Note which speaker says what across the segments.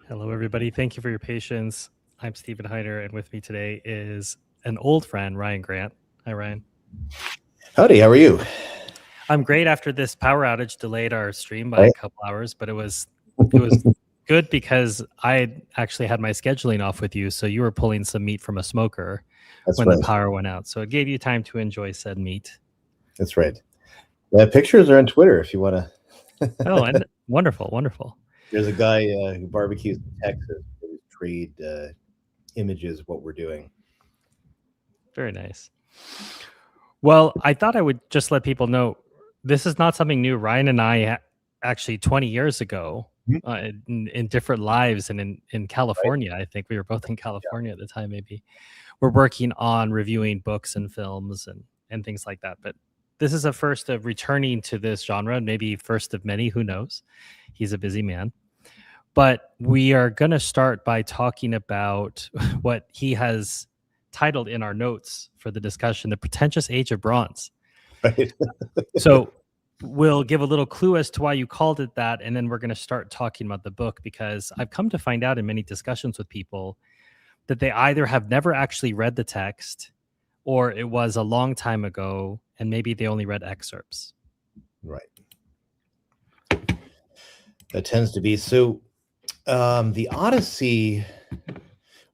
Speaker 1: Hello, everybody. Thank you for your patience. I'm Stephen Heider, and with me today is an old friend, Ryan Grant. Hi, Ryan.
Speaker 2: Howdy, how are you?
Speaker 1: I'm great. After this power outage delayed our stream by a
Speaker 2: Right?
Speaker 1: couple hours, but it was good because I actually had my scheduling off with you, so you were pulling some meat from a smoker
Speaker 2: That's
Speaker 1: when the
Speaker 2: right.
Speaker 1: power went out. So it gave you time to enjoy said meat.
Speaker 2: That's right. The pictures are on Twitter if you want to.
Speaker 1: Oh, and wonderful, wonderful.
Speaker 2: There's a guy who barbecues in Texas. We trade images of what we're doing.
Speaker 1: Very nice. Well, I thought I would just let people know this is not something new. Ryan and I actually 20 years ago in different lives and in
Speaker 2: Right?
Speaker 1: California, I think we were both in California at the time, maybe we're working on reviewing books and films and things like that. But this is a first of returning to this genre, maybe first of many, who knows? He's a busy man. But we are going to start by talking about what he has titled in our notes for the discussion, The Pretentious Age of Bronze.
Speaker 2: Right.
Speaker 1: So we'll give a little clue as to why you called it that, and then we're going to start talking about the book, because I've come to find out in many discussions with people that they either have never actually read the text, or it was a long time ago, and maybe they only read excerpts.
Speaker 2: Right. That tends to be so. The Odyssey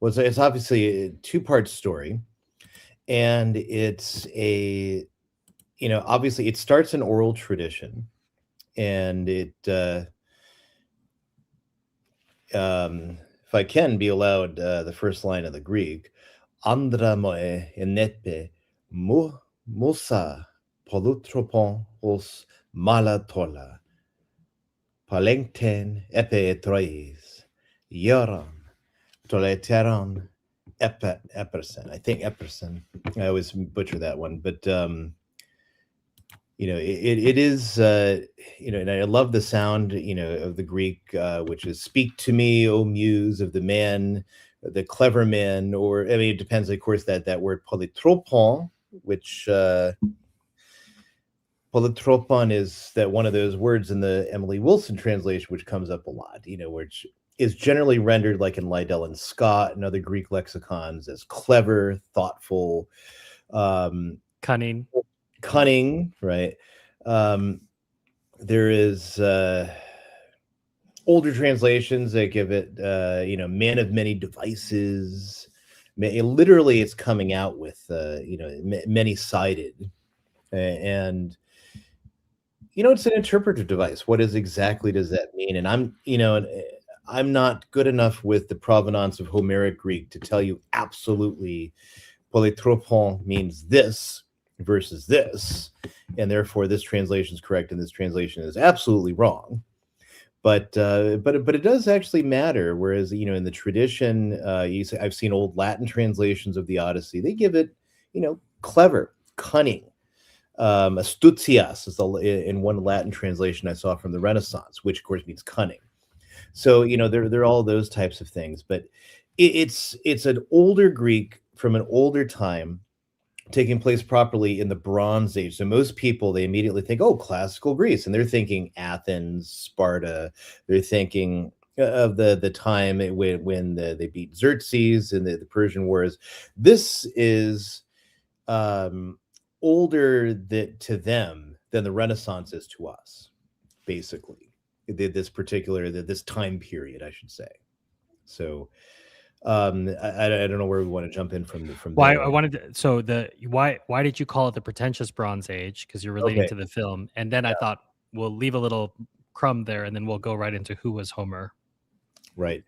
Speaker 2: it's obviously a two-part story, and it's obviously it starts an oral tradition, and if I can be allowed the first line of the Greek, andra moe enepe musa polutropon os malatola palengten epe etrois yoram toleteron epperson. I think epperson. I always butcher that one, but it is, and I love the sound, of the Greek, which is "Speak to me, O muse of the man, the clever man," or I mean, it depends, of course, that word polytropon, which polytropon is that one of those words in the Emily Wilson translation, which comes up a lot, which is generally rendered, like in Liddell and Scott and other Greek lexicons, as clever, thoughtful,
Speaker 1: Cunning.
Speaker 2: right? There is older translations that give it, man of many devices. Literally, it's coming out with, many-sided, and it's an interpretive device. What exactly does that mean? And I'm not good enough with the provenance of Homeric Greek to tell you absolutely polytropon means this versus this, and therefore this translation is correct and this translation is absolutely wrong. But it does actually matter. Whereas in the tradition, I've seen old Latin translations of the Odyssey. They give it clever, cunning. Astutias is in one Latin translation I saw from the Renaissance, which of course means cunning. So there are all those types of things, but it's an older Greek from an older time, taking place properly in the Bronze Age. So most people, they immediately think, oh, classical Greece, and they're thinking Athens, Sparta. They're thinking of the time when they beat Xerxes in the Persian Wars. This is older to them than the Renaissance is to us, basically. This time period, I should say. So I don't know where we want to jump in from
Speaker 1: Why
Speaker 2: there.
Speaker 1: I wanted to, so why did you call it the pretentious Bronze Age? Because you're relating to the film, and then I thought we'll leave a little crumb there, and then we'll go right into who was Homer.
Speaker 2: Right.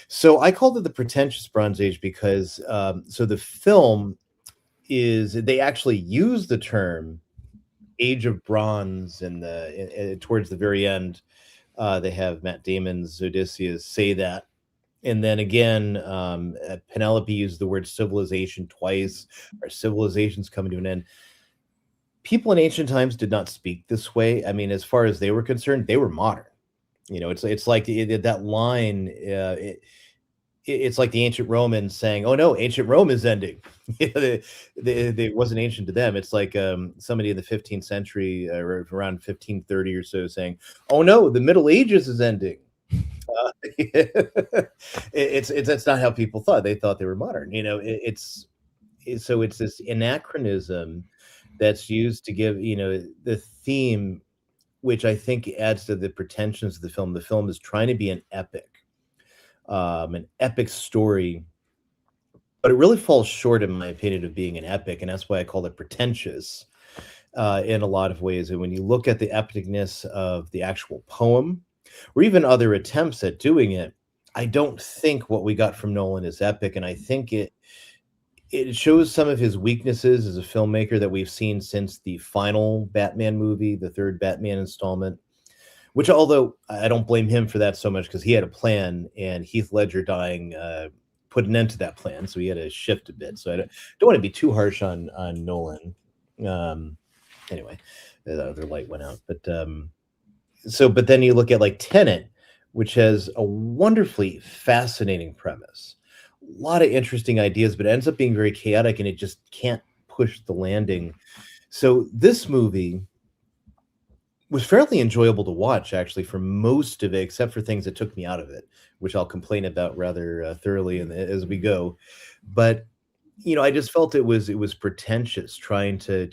Speaker 2: So I called it the pretentious Bronze Age because so the film they actually use the term Age of Bronze towards the very end. They have Matt Damon's Odyssey say that. And then again, Penelope used the word civilization twice. Our civilization's coming to an end. People in ancient times did not speak this way. I mean, as far as they were concerned, they were modern. It's like that line. It's like the ancient Romans saying, "Oh no, ancient Rome is ending." They wasn't ancient to them. It's like somebody in the 15th century, or around 1530 or so, saying, "Oh no, the Middle Ages is ending." It's that's not how people thought. They thought they were modern. So it's this anachronism that's used to give the theme, which I think adds to the pretensions of the film. The film is trying to be an epic story, but it really falls short, in my opinion, of being an epic, and that's why I call it pretentious in a lot of ways. And when you look at the epicness of the actual poem, or even other attempts at doing it, I don't think what we got from Nolan is epic, and I think it shows some of his weaknesses as a filmmaker that we've seen since the final Batman movie, the third Batman installment. Which, although I don't blame him for that so much, because he had a plan, and Heath Ledger dying put an end to that plan, so he had to shift a bit. So I don't want to be too harsh on Nolan. Anyway, the other light went out, but then you look at like Tenet, which has a wonderfully fascinating premise, a lot of interesting ideas, but it ends up being very chaotic, and it just can't push the landing. So this movie was fairly enjoyable to watch, actually, for most of it, except for things that took me out of it, which I'll complain about rather thoroughly as we go. But I just felt it was pretentious, trying to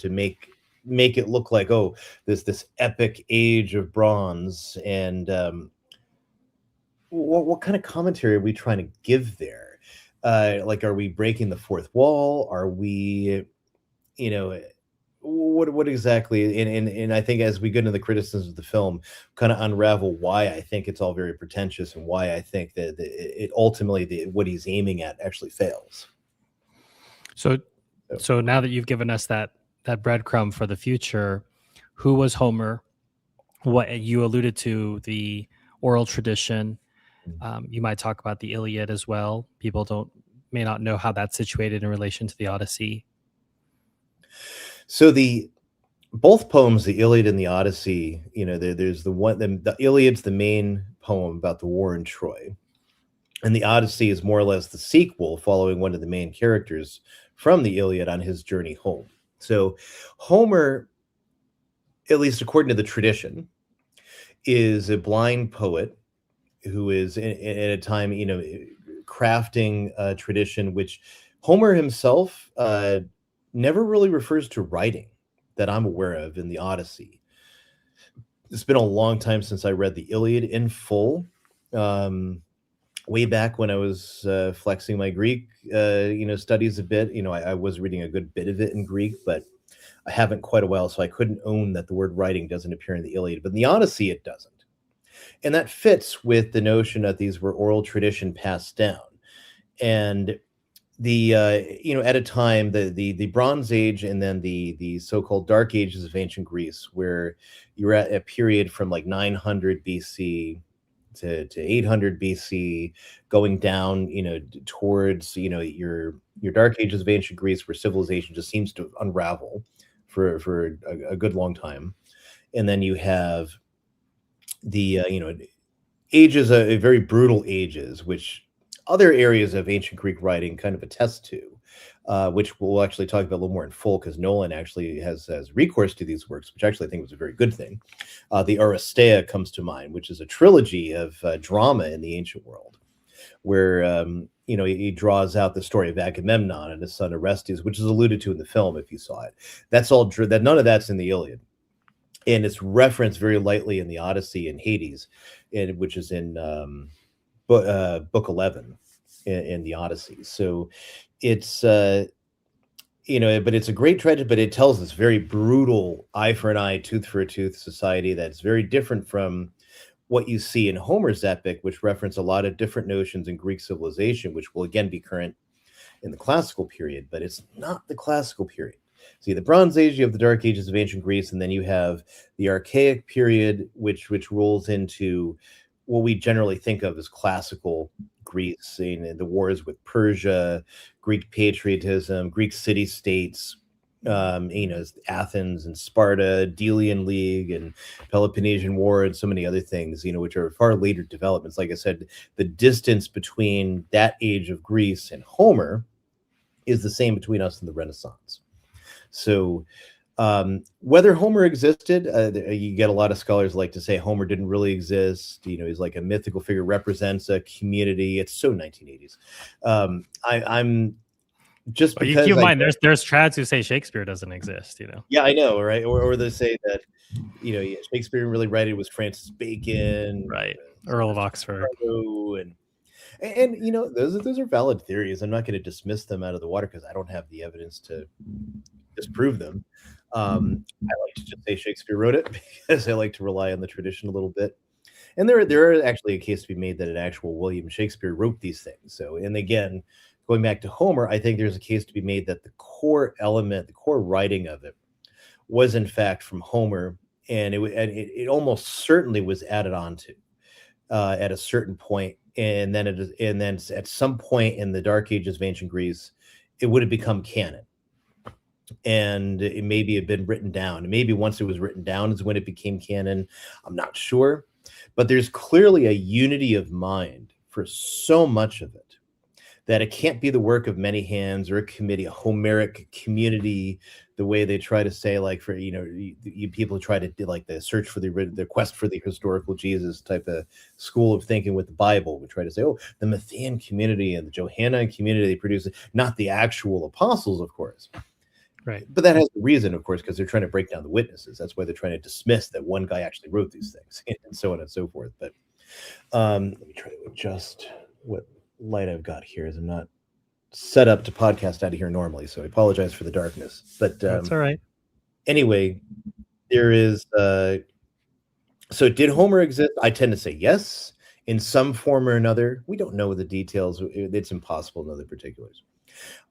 Speaker 2: make it look like, oh, this epic age of bronze, and what kind of commentary are we trying to give there? Like, are we breaking the fourth wall? Are we, what exactly? And I think as we get into the criticisms of the film, kind of unravel why I think it's all very pretentious, and why I think that it ultimately, what he's aiming at actually fails.
Speaker 1: So now that you've given us that breadcrumb for the future, who was Homer? What you alluded to, the oral tradition. You might talk about the Iliad as well. People may not know how that's situated in relation to the Odyssey.
Speaker 2: So both poems, the Iliad and the Odyssey, there's the Iliad's the main poem about the war in Troy, and the Odyssey is more or less the sequel, following one of the main characters from the Iliad on his journey home. So Homer, at least according to the tradition, is a blind poet who is in a time, crafting a tradition, which Homer himself never really refers to writing that I'm aware of in the Odyssey. It's been a long time since I read the Iliad in full. Way back when I was flexing my Greek, studies a bit. I was reading a good bit of it in Greek, but I haven't quite a while, so I couldn't own that the word writing doesn't appear in the Iliad. But in the Odyssey, it doesn't. And that fits with the notion that these were oral tradition passed down. And at a time, the Bronze Age, and then the so-called Dark Ages of ancient Greece, where you're at a period from like 900 BC to 800 BC, going down, towards, your Dark Ages of ancient Greece, where civilization just seems to unravel for a good long time. And then you have the ages, very brutal ages, which other areas of ancient Greek writing kind of attest to, which we'll actually talk about a little more in full, because Nolan actually has recourse to these works, which actually I think was a very good thing. The Aristeia comes to mind, which is a trilogy of drama in the ancient world, where he draws out the story of Agamemnon and his son Orestes, which is alluded to in the film if you saw it. That's all that none of that's in the Iliad. And it's referenced very lightly in the Odyssey and Hades, which is in book 11 in the Odyssey. So it's but it's a great tragedy, but it tells this very brutal eye for an eye, tooth for a tooth society that's very different from what you see in Homer's epic, which reference a lot of different notions in Greek civilization, which will again be current in the classical period, but it's not the classical period. See, the Bronze Age, you have the Dark Ages of ancient Greece, and then you have the Archaic period, which rolls into what we generally think of as classical Greece, the wars with Persia, Greek patriotism, Greek city-states, Athens and Sparta, Delian League and Peloponnesian War, and so many other things, which are far later developments. Like I said, the distance between that age of Greece and Homer is the same between us and the Renaissance. So Whether Homer existed, you get a lot of scholars like to say Homer didn't really exist. He's like a mythical figure, represents a community. It's so 1980s. I'm just
Speaker 1: Well, you
Speaker 2: because
Speaker 1: keep in
Speaker 2: I
Speaker 1: mind, there's trads who say Shakespeare doesn't exist.
Speaker 2: yeah, I know, right? Or they say that yeah, Shakespeare didn't really write it. It was Francis Bacon,
Speaker 1: Right, Earl of Oxford.
Speaker 2: and those are valid theories. I'm not going to dismiss them out of the water because I don't have the evidence to disprove them. I like to just say Shakespeare wrote it because I like to rely on the tradition a little bit. And there are actually a case to be made that an actual William Shakespeare wrote these things. So, and again, going back to Homer, I think there's a case to be made that the core element, the core writing of it, was in fact from Homer, and it almost certainly was added on to at a certain point, and then at some point in the Dark Ages of ancient Greece, it would have become canon, and it maybe had been written down. And maybe once it was written down is when it became canon. I'm not sure, but there's clearly a unity of mind for so much of it that it can't be the work of many hands or a committee, a Homeric community, the way they try to say, like, for you people try to do like the search for the quest for the historical Jesus type of school of thinking with the Bible. We try to say, oh, the Matthean community and the Johannine community they produce, not the actual apostles, of course.
Speaker 1: Right.
Speaker 2: But that has a reason, of course, because they're trying to break down the witnesses. That's why they're trying to dismiss that one guy actually wrote these things, and so on and so forth. But let me try to adjust what light I've got here, as I'm not set up to podcast out of here normally, so I apologize for the darkness. But
Speaker 1: That's all right.
Speaker 2: Anyway, there is so did Homer exist? I tend to say yes, in some form or another. We don't know the details. It's impossible to know the particulars.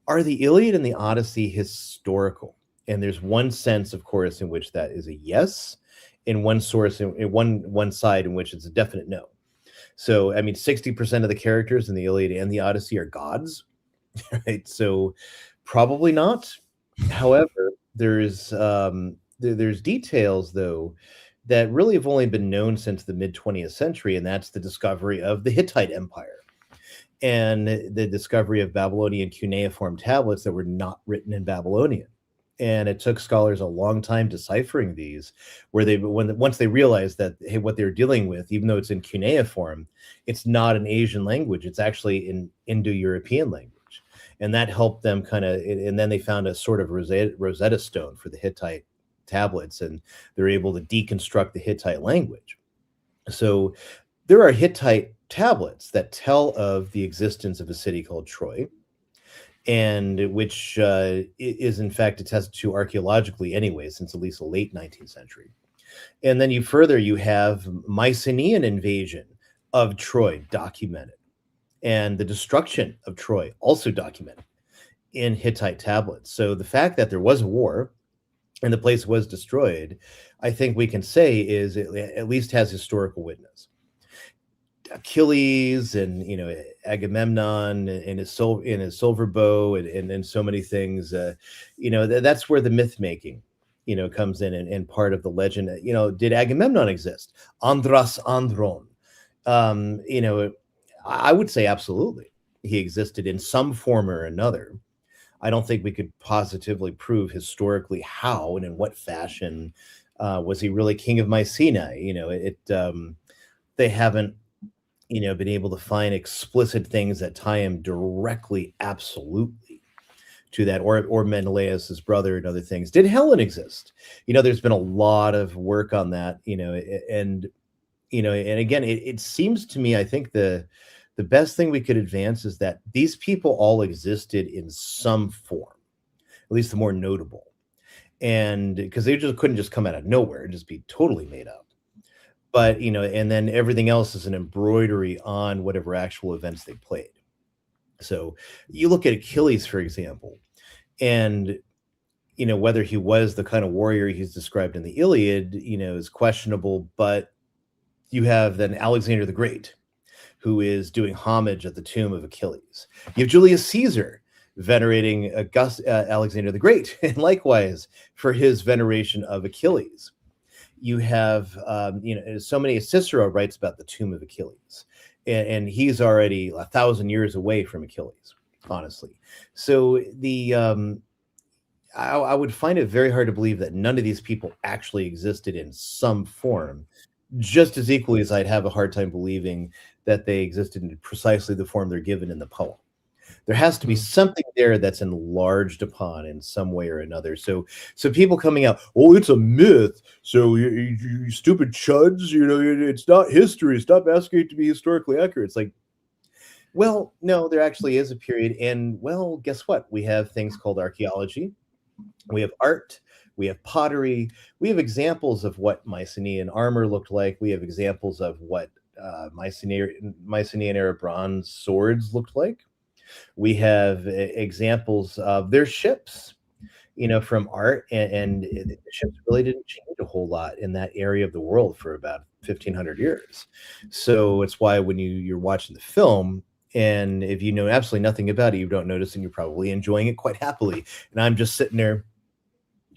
Speaker 2: Are the Iliad and the Odyssey historical? And there's one sense, of course, in which that is a yes, in one source, in one side in which it's a definite no. So, I mean, 60% of the characters in the Iliad and the Odyssey are gods, right? So, probably not. However, there's details though that really have only been known since the mid 20th century, and that's the discovery of the Hittite Empire and the discovery of Babylonian cuneiform tablets that were not written in Babylonian. And it took scholars a long time deciphering these, where once they realized that, hey, what they're dealing with, even though it's in cuneiform, it's not an Asian language, it's actually an Indo-European language. And that helped them and then they found a sort of Rosetta Stone for the Hittite tablets, and they're able to deconstruct the Hittite language. So there are Hittite tablets that tell of the existence of a city called Troy, and which is in fact attested to archaeologically anyway, since at least the late 19th century. And then you have Mycenaean invasion of Troy documented, and the destruction of Troy also documented in Hittite tablets. So the fact that there was a war and the place was destroyed, I think we can say is it at least has historical witness. Achilles and Agamemnon and his silver bow and so many things, that's where the myth making comes in, and part of the legend. Did Agamemnon exist? Andras Andron. I would say absolutely he existed in some form or another. I don't think we could positively prove historically how and in what fashion. Was he really king of Mycenae? They haven't been able to find explicit things that tie him directly, absolutely, to that, or Menelaus's brother and other things. Did Helen exist? There's been a lot of work on that, and again, it seems to me, I think the best thing we could advance is that these people all existed in some form, at least the more notable, and because they just couldn't just come out of nowhere and just be totally made up. But, and then everything else is an embroidery on whatever actual events they played. So you look at Achilles, for example, and, whether he was the kind of warrior he's described in the Iliad, is questionable. But you have then Alexander the Great, who is doing homage at the tomb of Achilles. You have Julius Caesar venerating Alexander the Great, and likewise for his veneration of Achilles. You have, so many. Cicero writes about the tomb of Achilles, and he's already 1,000 years away from Achilles, honestly. So I would find it very hard to believe that none of these people actually existed in some form, just as equally as I'd have a hard time believing that they existed in precisely the form they're given in the poem. There has to be
Speaker 1: Mm.
Speaker 2: something there that's enlarged upon in some way or another. So people coming out, oh, it's a myth. So you stupid chuds, it's not history. Stop asking it to be historically accurate. It's like, well, no, there actually is a period, and well, guess what? We have things called archaeology. We have art. We have pottery. We have examples of what Mycenaean armor looked like. We have examples of what Mycenaean era bronze swords looked like. We have examples of their ships, from art, and the ships really didn't change a whole lot in that area of the world for about 1,500 years. So it's why when you're watching the film, and if you know absolutely nothing about it, you don't notice, and you're probably enjoying it quite happily. And I'm just sitting there,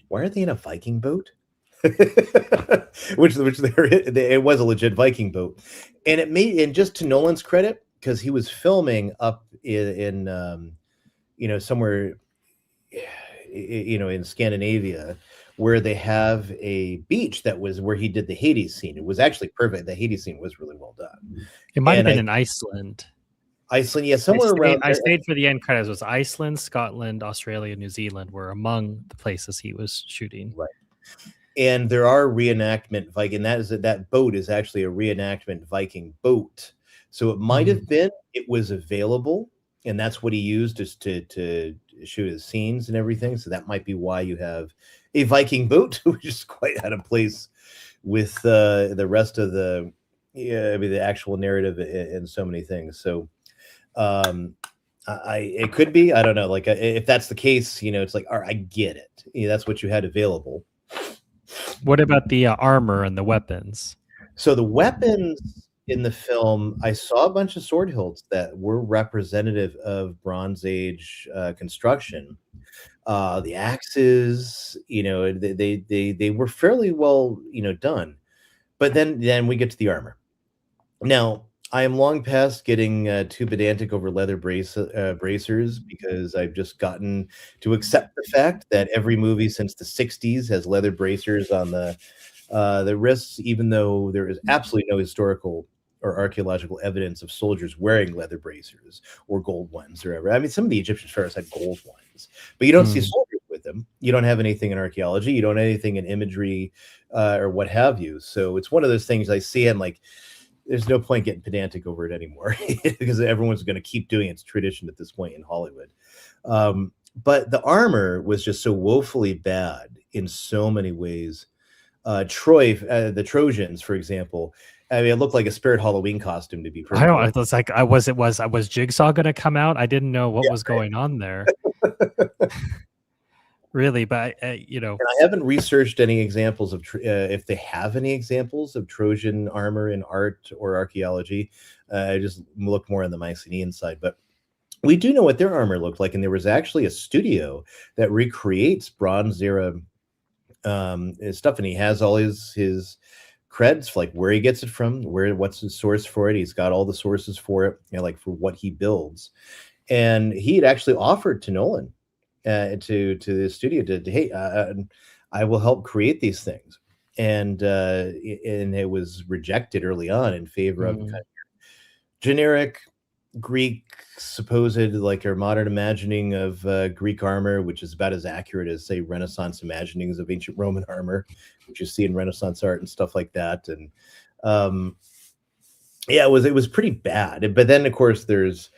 Speaker 2: why are they in a Viking boat? which it was a legit Viking boat, and and just to Nolan's credit, because he was filming up in somewhere in Scandinavia, where they have a beach that was where he did the Hades scene. It was actually perfect. The Hades scene was really well done.
Speaker 1: It might have
Speaker 2: And
Speaker 1: been in Iceland.
Speaker 2: Iceland, yeah, somewhere around
Speaker 1: I
Speaker 2: there.
Speaker 1: stayed for the end credits. It was Iceland, Scotland, Australia, New Zealand were among the places he was shooting.
Speaker 2: Right. And there are reenactment Viking. That boat is actually a reenactment Viking boat. So it might have been it was available, and that's what he used just to shoot his scenes and everything. So that might be why you have a Viking boat, which is quite out of place with the rest of the the actual narrative and so many things. So it could be, I don't know, like if that's the case, it's like, all right, I get it. That's what you had available.
Speaker 1: What about the armor and the weapons?
Speaker 2: So the weapons in the film, I saw a bunch of sword hilts that were representative of Bronze Age construction. The axes, they were fairly well, done. But then we get to the armor. Now, I am long past getting too pedantic over leather bracers, because I've just gotten to accept the fact that every movie since the 60s has leather bracers on the wrists, even though there is absolutely no historical or archaeological evidence of soldiers wearing leather bracers or gold ones or ever. I mean, some of the Egyptian pharaohs had gold ones, but you don't see soldiers with them. You don't have anything in archaeology. You don't have anything in imagery or what have you. So it's one of those things I see. I'm like, there's no point getting pedantic over it anymore because everyone's going to keep doing it. It's tradition at this point in Hollywood. But the armor was just so woefully bad in so many ways. Troy, the Trojans, for example, I mean, it looked like a Spirit Halloween costume, to be perfect.
Speaker 1: I don't. It's like was Jigsaw going to come out? I didn't know what was going on there. Really, but
Speaker 2: And I haven't researched any examples of if they have any examples of Trojan armor in art or archaeology. I just look more on the Mycenaean side, but we do know what their armor looked like, and there was actually a studio that recreates Bronze era stuff, and he has all his creds, like where he gets it from, what's the source for it. He's got all the sources for it, like for what he builds, and he had actually offered to Nolan to the studio to hey, I will help create these things, and it was rejected early on in favor of kind of generic Greek supposed, like our modern imagining of Greek armor, which is about as accurate as, say, Renaissance imaginings of ancient Roman armor, which you see in Renaissance art and stuff like that. And yeah, it was pretty bad. But then, of course, there's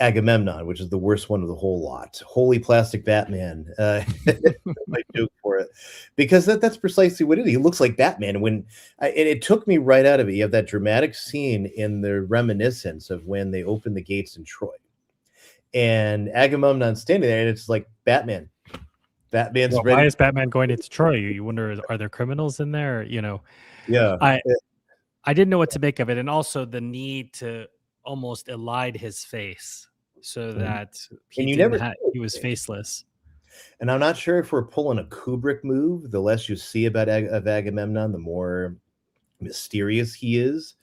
Speaker 2: Agamemnon, which is the worst one of the whole lot. Holy plastic Batman. My joke for it, because that's precisely what it is. He looks like Batman. And it took me right out of it. You have that dramatic scene in the reminiscence of when they opened the gates in Troy, and Agamemnon standing there, and it's like Batman. Batman's ready.
Speaker 1: Why is Batman going into Troy? You wonder, are there criminals in there?
Speaker 2: Yeah.
Speaker 1: I didn't know what to make of it, and also the need to almost elide his face so that he was faceless.
Speaker 2: And I'm not sure if we're pulling a Kubrick move. The less you see of Agamemnon, the more mysterious he is.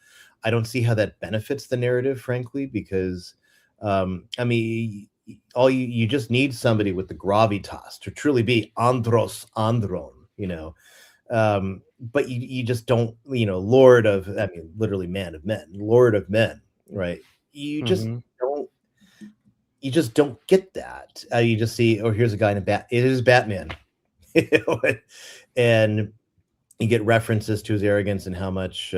Speaker 2: I don't see how that benefits the narrative, frankly, because I mean, you just need somebody with the gravitas to truly be andros andron, but you just don't, lord of, I mean, literally man of men, lord of men, right? You just
Speaker 1: Mm-hmm.
Speaker 2: don't, get that. You just see, oh, here's a guy in a bat. It is Batman, and you get references to his arrogance and how much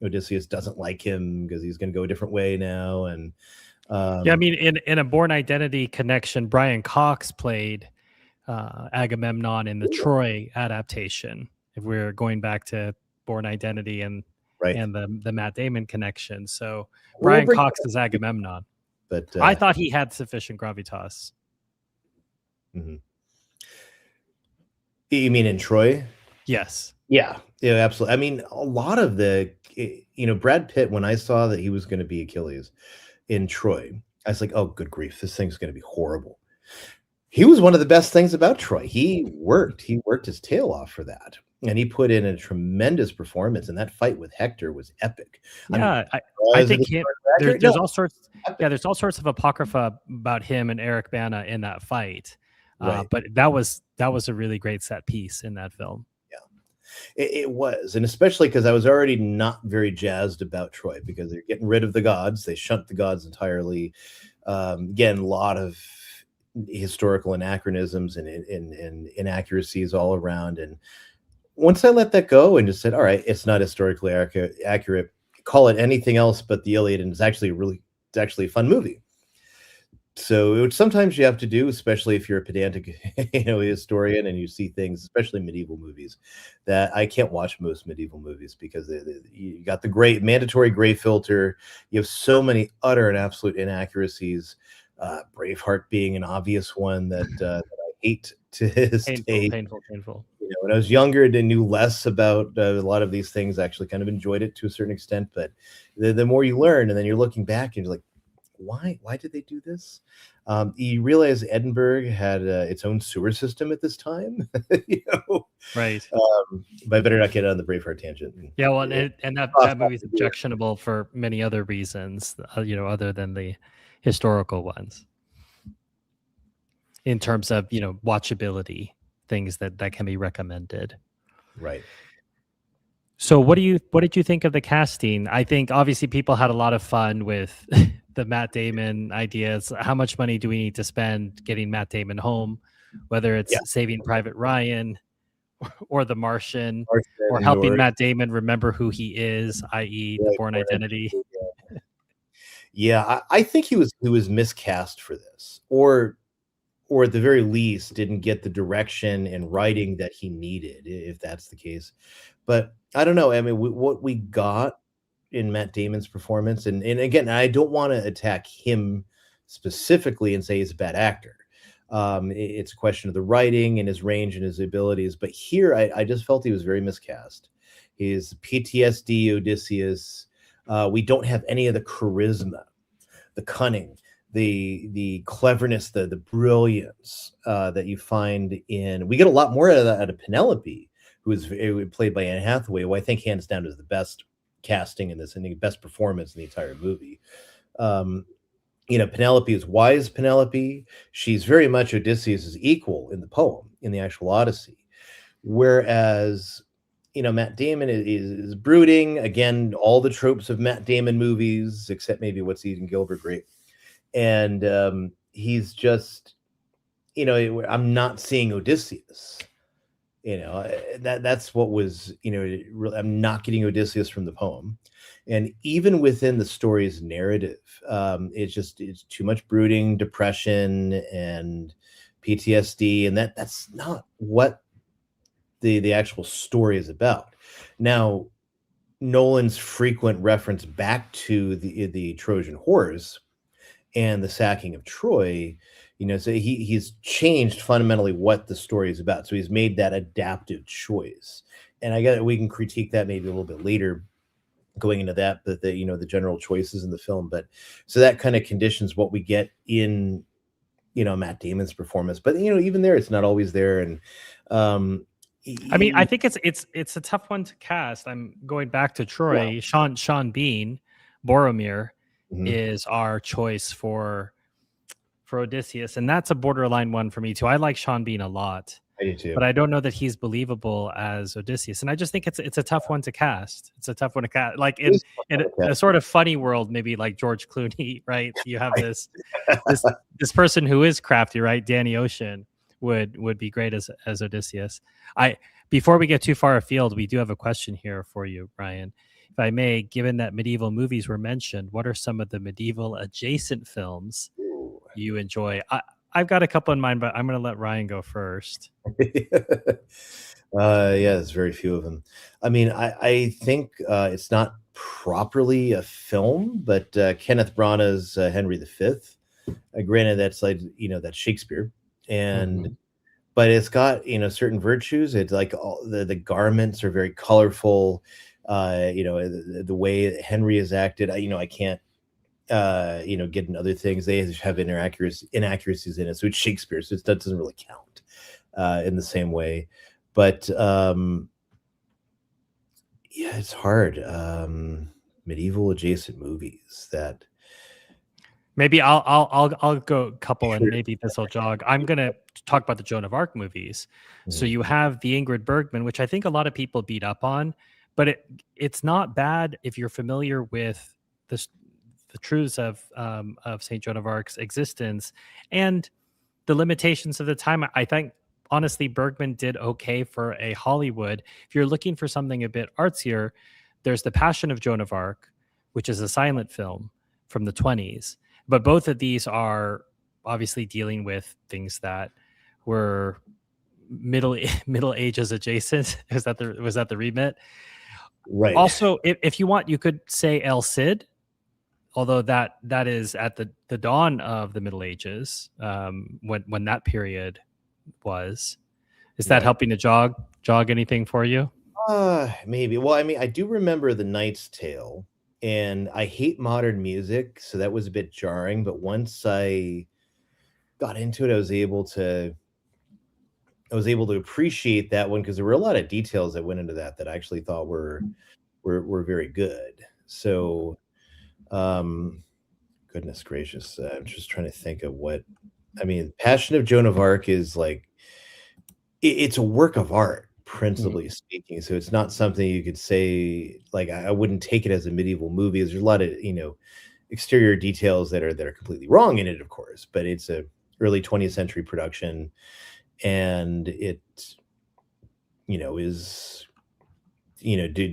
Speaker 2: Odysseus doesn't like him because he's going to go a different way now. And
Speaker 1: Yeah, I mean, in a Born Identity connection, Brian Cox played Agamemnon in the Troy adaptation. If we're going back to Born Identity and
Speaker 2: right,
Speaker 1: the Matt Damon connection, so
Speaker 2: we'll
Speaker 1: Brian
Speaker 2: bring
Speaker 1: Cox is Agamemnon.
Speaker 2: but
Speaker 1: I thought he had sufficient gravitas.
Speaker 2: mhm. You mean in Troy?
Speaker 1: Yes.
Speaker 2: Yeah, absolutely. I mean, a lot of Brad Pitt, when I saw that he was going to be Achilles in Troy, I was like, oh, good grief, this thing's going to be horrible. He was one of the best things about Troy. He worked his tail off for that. And he put in a tremendous performance, and that fight with Hector was epic.
Speaker 1: Yeah, I think there's all sorts. Yeah, there's all sorts of apocrypha about him and Eric Bana in that fight.
Speaker 2: Right.
Speaker 1: But that was a really great set piece in that film.
Speaker 2: Yeah, it was, and especially because I was already not very jazzed about Troy because they're getting rid of the gods. They shunt the gods entirely. Again, a lot of historical anachronisms and inaccuracies all around. And once I let that go and just said, all right, it's not historically accurate, call it anything else but the Iliad, and it's actually a fun movie. So sometimes you have to do, especially if you're a pedantic, historian, and you see things, especially medieval movies, that I can't watch most medieval movies because you got the great mandatory gray filter. You have so many utter and absolute inaccuracies. Braveheart being an obvious one that I hate to this day.
Speaker 1: Painful.
Speaker 2: When I was younger and knew less about a lot of these things, I actually kind of enjoyed it to a certain extent. But the more you learn, and then you're looking back and you're like, why did they do this? You realize Edinburgh had its own sewer system at this time,
Speaker 1: right?
Speaker 2: But I better not get on the Braveheart tangent.
Speaker 1: Yeah, well, and that movie is objectionable for many other reasons, other than the historical ones. In terms of watchability, things that can be recommended.
Speaker 2: Right.
Speaker 1: So what did you think of the casting? I think obviously people had a lot of fun with the Matt Damon ideas. How much money do we need to spend getting Matt Damon home? Whether it's Saving Private Ryan or The Martian or helping Matt Damon remember who he is, i.e. the Born Identity.
Speaker 2: Yeah, I think he was miscast for this, or at the very least didn't get the direction and writing that he needed, if that's the case. But I don't know. I mean, what we got in Matt Damon's performance, and again, I don't want to attack him specifically and say he's a bad actor. It's a question of the writing and his range and his abilities. But here, I just felt he was very miscast. He's PTSD Odysseus. We don't have any of the charisma, the cunning, the cleverness, the brilliance that you find in. We get a lot more of that out of Penelope, who is played by Anne Hathaway, who I think hands down is the best casting in this and the best performance in the entire movie. Penelope is wise Penelope. She's very much Odysseus' equal in the poem, in the actual Odyssey. Whereas, Matt Damon is brooding. Again, all the tropes of Matt Damon movies, except maybe What's Eating Gilbert Grape. And he's just, I'm not seeing Odysseus. That's what was, I'm not getting Odysseus from the poem. And even within the story's narrative, it's too much brooding, depression, and PTSD. And that's not what the actual story is about. Now, Nolan's frequent reference back to the Trojan horse and the sacking of Troy, so he's changed fundamentally what the story is about. So he's made that adaptive choice. And I get we can critique that maybe a little bit later going into that, but the general choices in the film. But so that kind of conditions what we get in, Matt Damon's performance. But, even there, it's not always there. And
Speaker 1: I mean, I think it's a tough one to cast. I'm going back to Troy. Yeah. Sean Bean, Boromir, is our choice for for Odysseus, and that's a borderline one for me too. I like Sean Bean a lot,
Speaker 2: I do too.
Speaker 1: but I don't know that he's believable as Odysseus. And I just think it's a tough one to cast. It's a tough one to cast. Like
Speaker 2: It is
Speaker 1: in
Speaker 2: fun to
Speaker 1: a sort of funny world, maybe like George Clooney, right? You have
Speaker 2: cast.
Speaker 1: this person who is crafty, right? Danny Ocean would be great as Odysseus. I Before we get too far afield, we do have a question here for you, Ryan. If I may, given that medieval movies were mentioned, what are some of the medieval adjacent films
Speaker 2: Ooh.
Speaker 1: you enjoy? I've got a couple in mind, but I'm going to let Ryan go first.
Speaker 2: Yeah, there's very few of them. I mean, I think it's not properly a film, but Kenneth Branagh's Henry V. Granted, that's like, that's Shakespeare, and but it's got, certain virtues. It's like all the garments are very colorful. The way that Henry is acted, I can't get in other things. They have inaccuracies in it, so it's Shakespeare, so that doesn't really count in the same way. But yeah, it's hard. Medieval adjacent movies that
Speaker 1: Maybe I'll go a couple, and
Speaker 2: sure.
Speaker 1: maybe this will jog. I'm gonna talk about the Joan of Arc movies. So
Speaker 2: Mhm.
Speaker 1: you have the Ingrid Bergman, which I think a lot of people beat up on, but it's not bad if you're familiar with this the truths of Saint Joan of Arc's existence and the limitations of the time. I think honestly Bergman did okay for a Hollywood. If you're looking for something a bit artsier, there's The Passion of Joan of Arc, which is a silent film from the 20s. But both of these are obviously dealing with things that were middle ages adjacent. Was that the remit?
Speaker 2: Right.
Speaker 1: Also, if you want, you could say El Cid, although that is at the dawn of the Middle Ages, when that period was. Is that
Speaker 2: Right.
Speaker 1: helping to jog anything for you?
Speaker 2: Maybe. Well, I mean, I do remember The Knight's Tale, and I hate modern music, so that was a bit jarring. But once I got into it, I was able to appreciate that one because there were a lot of details that went into that I actually thought were very good. So, goodness gracious, I'm just trying to think of what I mean. Passion of Joan of Arc is like it's a work of art, principally speaking. So it's not something you could say like I wouldn't take it as a medieval movie. There's a lot of exterior details that are completely wrong in it, of course, but it's a early 20th century production, and it is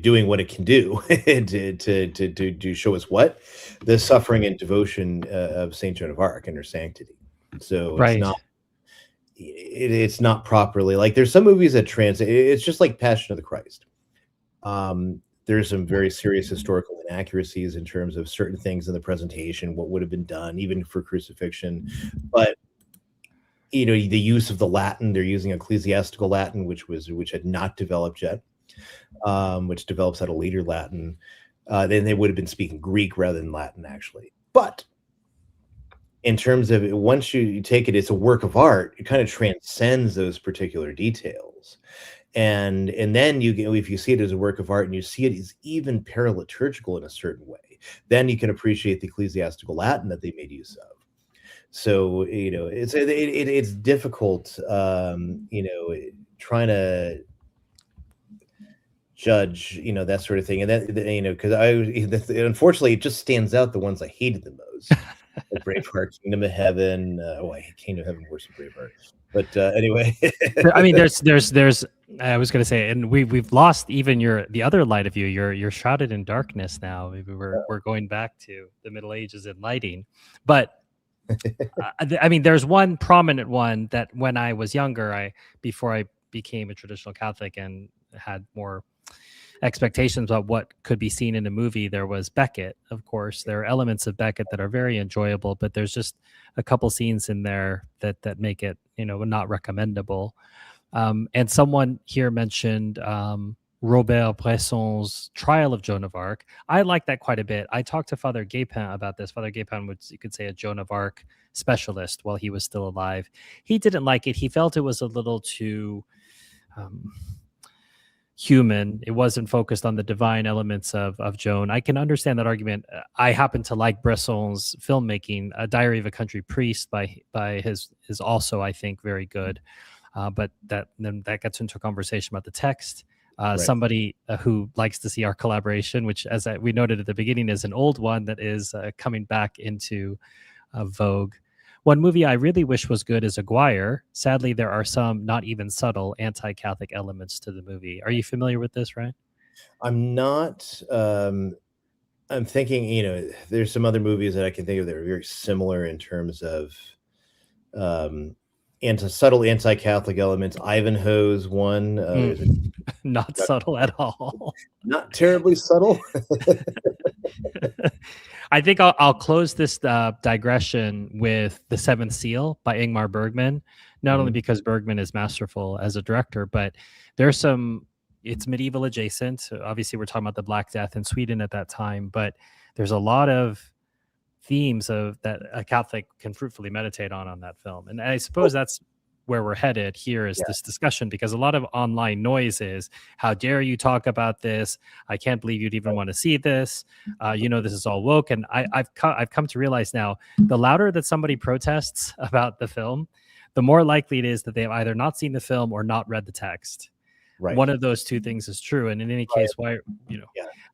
Speaker 2: doing what it can do to show us what the suffering and devotion of Saint Joan of Arc and her sanctity. So
Speaker 1: Right.
Speaker 2: it's not properly like there's some movies that it's just like Passion of the Christ. There's some very serious historical inaccuracies in terms of certain things in the presentation, what would have been done even for crucifixion, but the use of the Latin, they're using ecclesiastical Latin, which had not developed yet, which develops out of later Latin. Then they would have been speaking Greek rather than Latin, actually. But in terms of once you take it, it's a work of art. It kind of transcends those particular details, and then if you see it as a work of art and you see it as even paraliturgical in a certain way, then you can appreciate the ecclesiastical Latin that they made use of. So it's difficult, trying to judge that sort of thing, and that because unfortunately it just stands out the ones I hated the most. Like Braveheart, Kingdom of Heaven. I hate Kingdom of Heaven worse than Braveheart. But anyway,
Speaker 1: I mean, there's. I was gonna say, and we've lost even the other light of you. You're shrouded in darkness now. Maybe we're going back to the Middle Ages and lighting, but I mean, there's one prominent one that when I was younger, before I became a traditional Catholic and had more expectations about what could be seen in a movie, there was Beckett. Of course, there are elements of Beckett that are very enjoyable, but there's just a couple scenes in there that make it not recommendable. And someone here mentioned Robert Bresson's Trial of Joan of Arc. I like that quite a bit. I talked to Father Guépin about this. Father Guépin was, you could say, a Joan of Arc specialist while he was still alive. He didn't like it. He felt it was a little too human. It wasn't focused on the divine elements of Joan. I can understand that argument. I happen to like Bresson's filmmaking. A Diary of a Country Priest by his is also, I think, very good. But that gets into a conversation about the text.
Speaker 2: Right.
Speaker 1: Somebody who likes to see our collaboration, which, as we noted at the beginning, is an old one that is coming back into vogue. One movie I really wish was good is Aguirre. Sadly, there are some not even subtle anti-Catholic elements to the movie. Are you familiar with this, Ryan?
Speaker 2: I'm not. I'm thinking, there's some other movies that I can think of that are very similar in terms of subtle anti-Catholic elements. Ivanhoe's one.
Speaker 1: Not subtle at all.
Speaker 2: Not terribly subtle.
Speaker 1: I think I'll close this digression with The Seventh Seal by Ingmar Bergman, not only because Bergman is masterful as a director, but there's it's medieval adjacent. Obviously, we're talking about the Black Death in Sweden at that time, but there's a lot of themes of that a Catholic can fruitfully meditate on that film. And I suppose that's where we're headed here is this discussion, because a lot of online noise is, how dare you talk about this? I can't believe you'd even want to see this. This is all woke. And I've come to realize now, the louder that somebody protests about the film, the more likely it is that they've either not seen the film or not read the text.
Speaker 2: Right.
Speaker 1: One of those two things is true. And in any case,
Speaker 2: some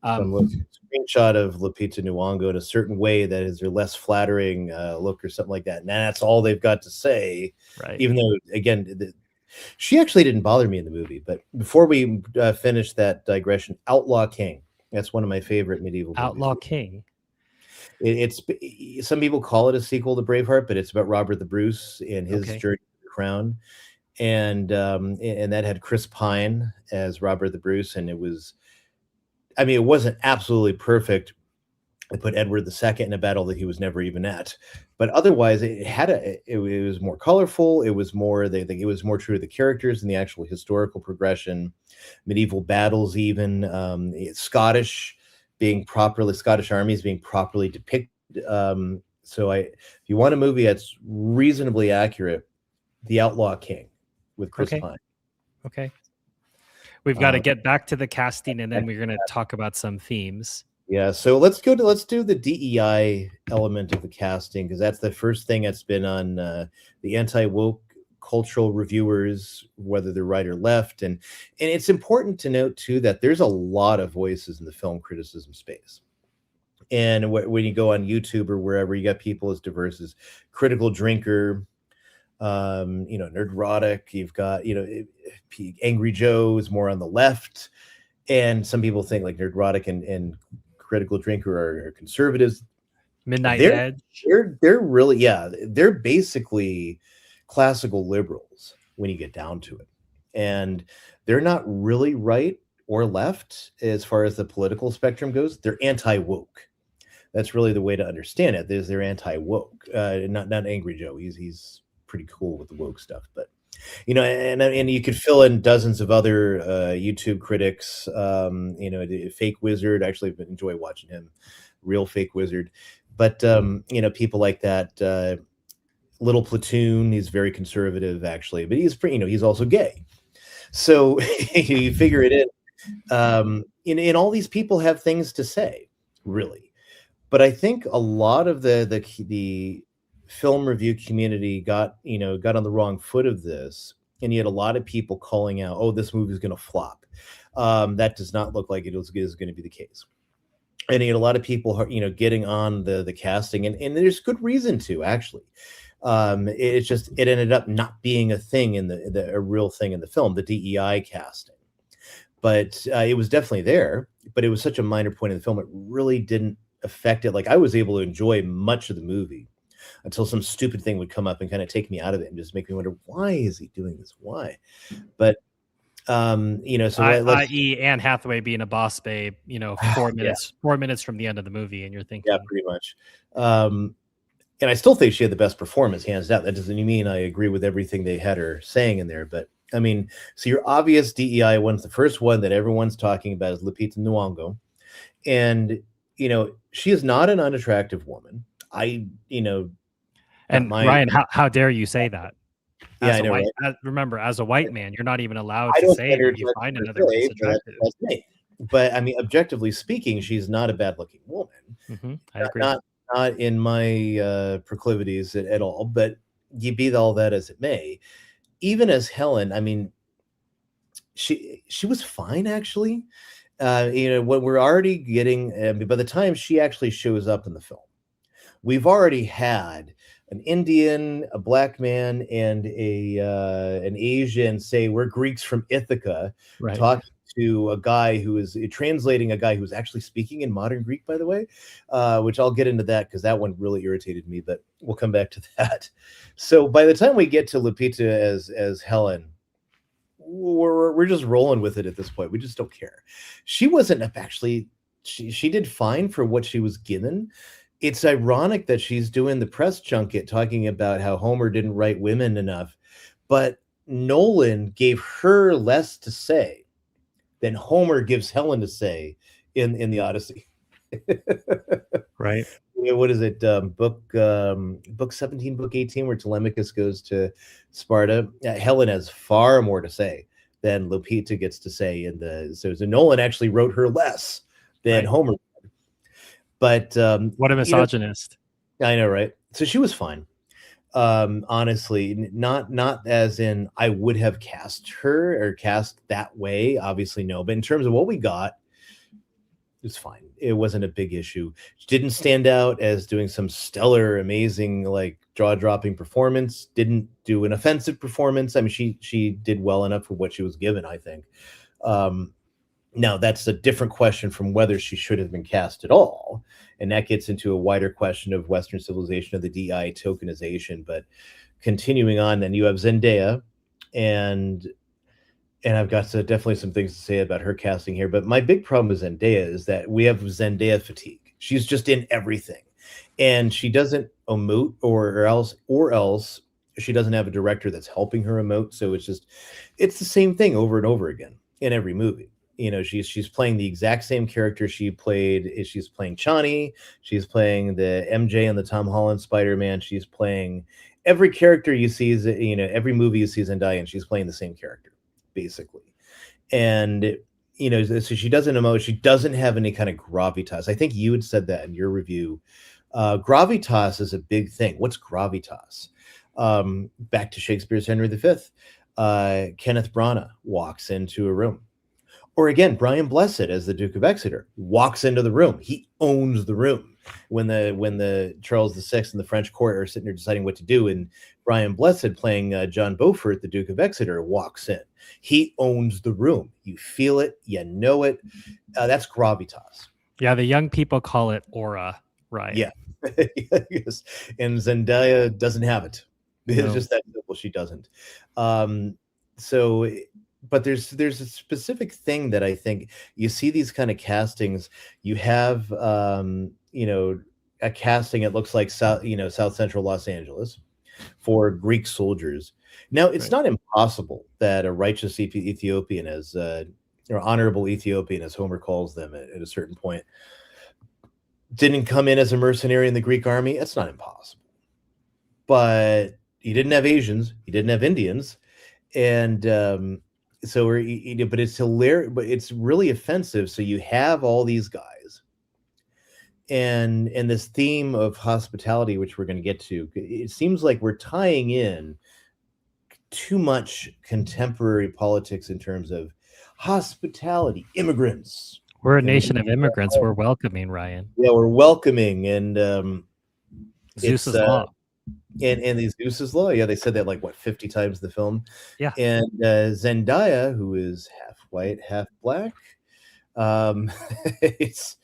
Speaker 2: screenshot of Lupita Nyong'o in a certain way that is their less flattering look or something like that. And that's all they've got to say.
Speaker 1: Right.
Speaker 2: Even though, again, she actually didn't bother me in the movie. But before we finish that digression, Outlaw King. That's one of my favorite medieval movies.
Speaker 1: Outlaw King.
Speaker 2: It's some people call it a sequel to Braveheart, but it's about Robert the Bruce and his journey to the crown. And that had Chris Pine as Robert the Bruce, and it wasn't absolutely perfect. I put Edward II in a battle that he was never even at, but otherwise it was more colorful. It was more it was more true to the characters and the actual historical progression, medieval battles, even Scottish armies being properly depicted. So if you want a movie that's reasonably accurate, The Outlaw King with Chris Pine.
Speaker 1: Okay. We've got to get back to the casting, and then we're going to talk about some themes.
Speaker 2: Yeah, so let's do the DEI element of the casting, because that's the first thing that's been on the anti-woke cultural reviewers, whether they're right or left. And it's important to note, too, that there's a lot of voices in the film criticism space. And when you go on YouTube or wherever, you got people as diverse as Critical Drinker, Nerdrotic, you've got, Angry Joe is more on the left. And some people think like Nerdrotic and Critical Drinker are conservatives.
Speaker 1: Midnight Edge.
Speaker 2: They're really, they're basically classical liberals when you get down to it. And they're not really right or left as far as the political spectrum goes. They're anti-woke. That's really the way to understand it. They're anti-woke. Not Angry Joe. He's pretty cool with the woke stuff, but and you could fill in dozens of other YouTube critics. Fake Wizard. Actually, I enjoy watching him. Real Fake Wizard, but people like that. Little Platoon. He's very conservative, actually, but he's pretty. He's also gay. So you figure it in. And all these people have things to say, really. But I think a lot of the film review community got on the wrong foot of this, and you had a lot of people calling out, "Oh, this movie is going to flop." That does not look like it is going to be the case. And you had a lot of people, getting on the casting, and there's good reason to, actually. It ended up not being a thing in a real thing in the film, the DEI casting. But it was definitely there. But it was such a minor point in the film; it really didn't affect it. Like, I was able to enjoy much of the movie until some stupid thing would come up and kind of take me out of it and just make me wonder, why is he doing this? Why? But
Speaker 1: i.e. Anne Hathaway being a boss babe, 4 minutes from the end of the movie, and you're thinking,
Speaker 2: pretty much. And I still think she had the best performance, hands down. That doesn't mean I agree with everything they had her saying in there, but I mean, so your obvious DEI one's the first one that everyone's talking about is Lupita Nyong'o, and she is not an unattractive woman.
Speaker 1: And Ryan, how dare you say that?
Speaker 2: Yeah,
Speaker 1: As
Speaker 2: I
Speaker 1: a
Speaker 2: know,
Speaker 1: white,
Speaker 2: right?
Speaker 1: remember, as a white man, you're not even allowed
Speaker 2: I
Speaker 1: to
Speaker 2: don't
Speaker 1: say
Speaker 2: find her
Speaker 1: that you
Speaker 2: attractive
Speaker 1: find
Speaker 2: per
Speaker 1: another race
Speaker 2: se, but
Speaker 1: attractive.
Speaker 2: that's me. But I mean, objectively speaking, she's not a bad-looking woman.
Speaker 1: I agree.
Speaker 2: Not in my proclivities at all. But you be all that as it may, even as Helen, I mean, she was fine actually. What we're already getting by the time she actually shows up in the film, we've already had an Indian, a black man, and a an Asian say we're Greeks from Ithaca,
Speaker 1: Right.
Speaker 2: talking to a guy who is translating a guy who's actually speaking in modern Greek, by the way, which I'll get into that because that one really irritated me, but we'll come back to that. So by the time we get to Lupita as Helen, we're just rolling with it at this point. We just don't care. She wasn't actually she did fine for what she was given. It's ironic that she's doing the press junket talking about how Homer didn't write women enough, but Nolan gave her less to say than Homer gives Helen to say in the Odyssey.
Speaker 1: Right.
Speaker 2: What is it? Book 17, book 18, where Telemachus goes to Sparta. Helen has far more to say than Lupita gets to say in the so Nolan actually wrote her less than
Speaker 1: Right.
Speaker 2: Homer. But
Speaker 1: What a misogynist.
Speaker 2: I know, right? So she was fine. Honestly, not as in I would have cast her or cast that way. Obviously, no. But in terms of what we got, it's fine. It wasn't a big issue. She didn't stand out as doing some stellar, amazing, like jaw-dropping performance. Didn't do an offensive performance. I mean, she did well enough for what she was given, I think. Now that's a different question from whether she should have been cast at all, and that gets into a wider question of Western civilization of the DI tokenization. But continuing on, then you have Zendaya, and I've got definitely some things to say about her casting here. But my big problem with Zendaya is that we have Zendaya fatigue. She's just in everything, and she doesn't emote, or else she doesn't have a director that's helping her emote. So it's the same thing over and over again in every movie. She's playing the exact same character she played. She's playing Chani. She's playing the MJ and the Tom Holland Spider-Man. She's playing every character you see. Every movie you see Zendaya, and she's playing the same character basically. And so she doesn't emote. She doesn't have any kind of gravitas. I think you had said that in your review. Gravitas is a big thing. What's gravitas? Back to Shakespeare's Henry V. Kenneth Branagh walks into a room. Or again, Brian Blessed as the Duke of Exeter walks into the room. He owns the room. When the Charles VI and the French court are sitting there deciding what to do, and Brian Blessed playing John Beaufort, the Duke of Exeter, walks in. He owns the room. You feel it. You know it. That's gravitas.
Speaker 1: Yeah, the young people call it aura, right?
Speaker 2: Yeah. Yes. And Zendaya doesn't have it. It's just that simple. She doesn't. But there's a specific thing that I think you see these kind of castings. You have a casting, it looks like South Central Los Angeles for Greek soldiers. Now it's not impossible that a righteous Ethiopian or honorable Ethiopian, as Homer calls them at a certain point, didn't come in as a mercenary in the Greek army. It's not impossible. But he didn't have Asians, he didn't have Indians, and but it's hilarious, but it's really offensive. So you have all these guys, and this theme of hospitality, which we're going to get to, it seems like we're tying in too much contemporary politics in terms of hospitality, immigrants.
Speaker 1: We're a nation of immigrants. We're welcoming, Ryan.
Speaker 2: Yeah, we're welcoming, and
Speaker 1: Zeus's law.
Speaker 2: And the Zeus's law. Yeah, they said that like 50 times in the film.
Speaker 1: Yeah.
Speaker 2: And Zendaya, who is half white, half black, it's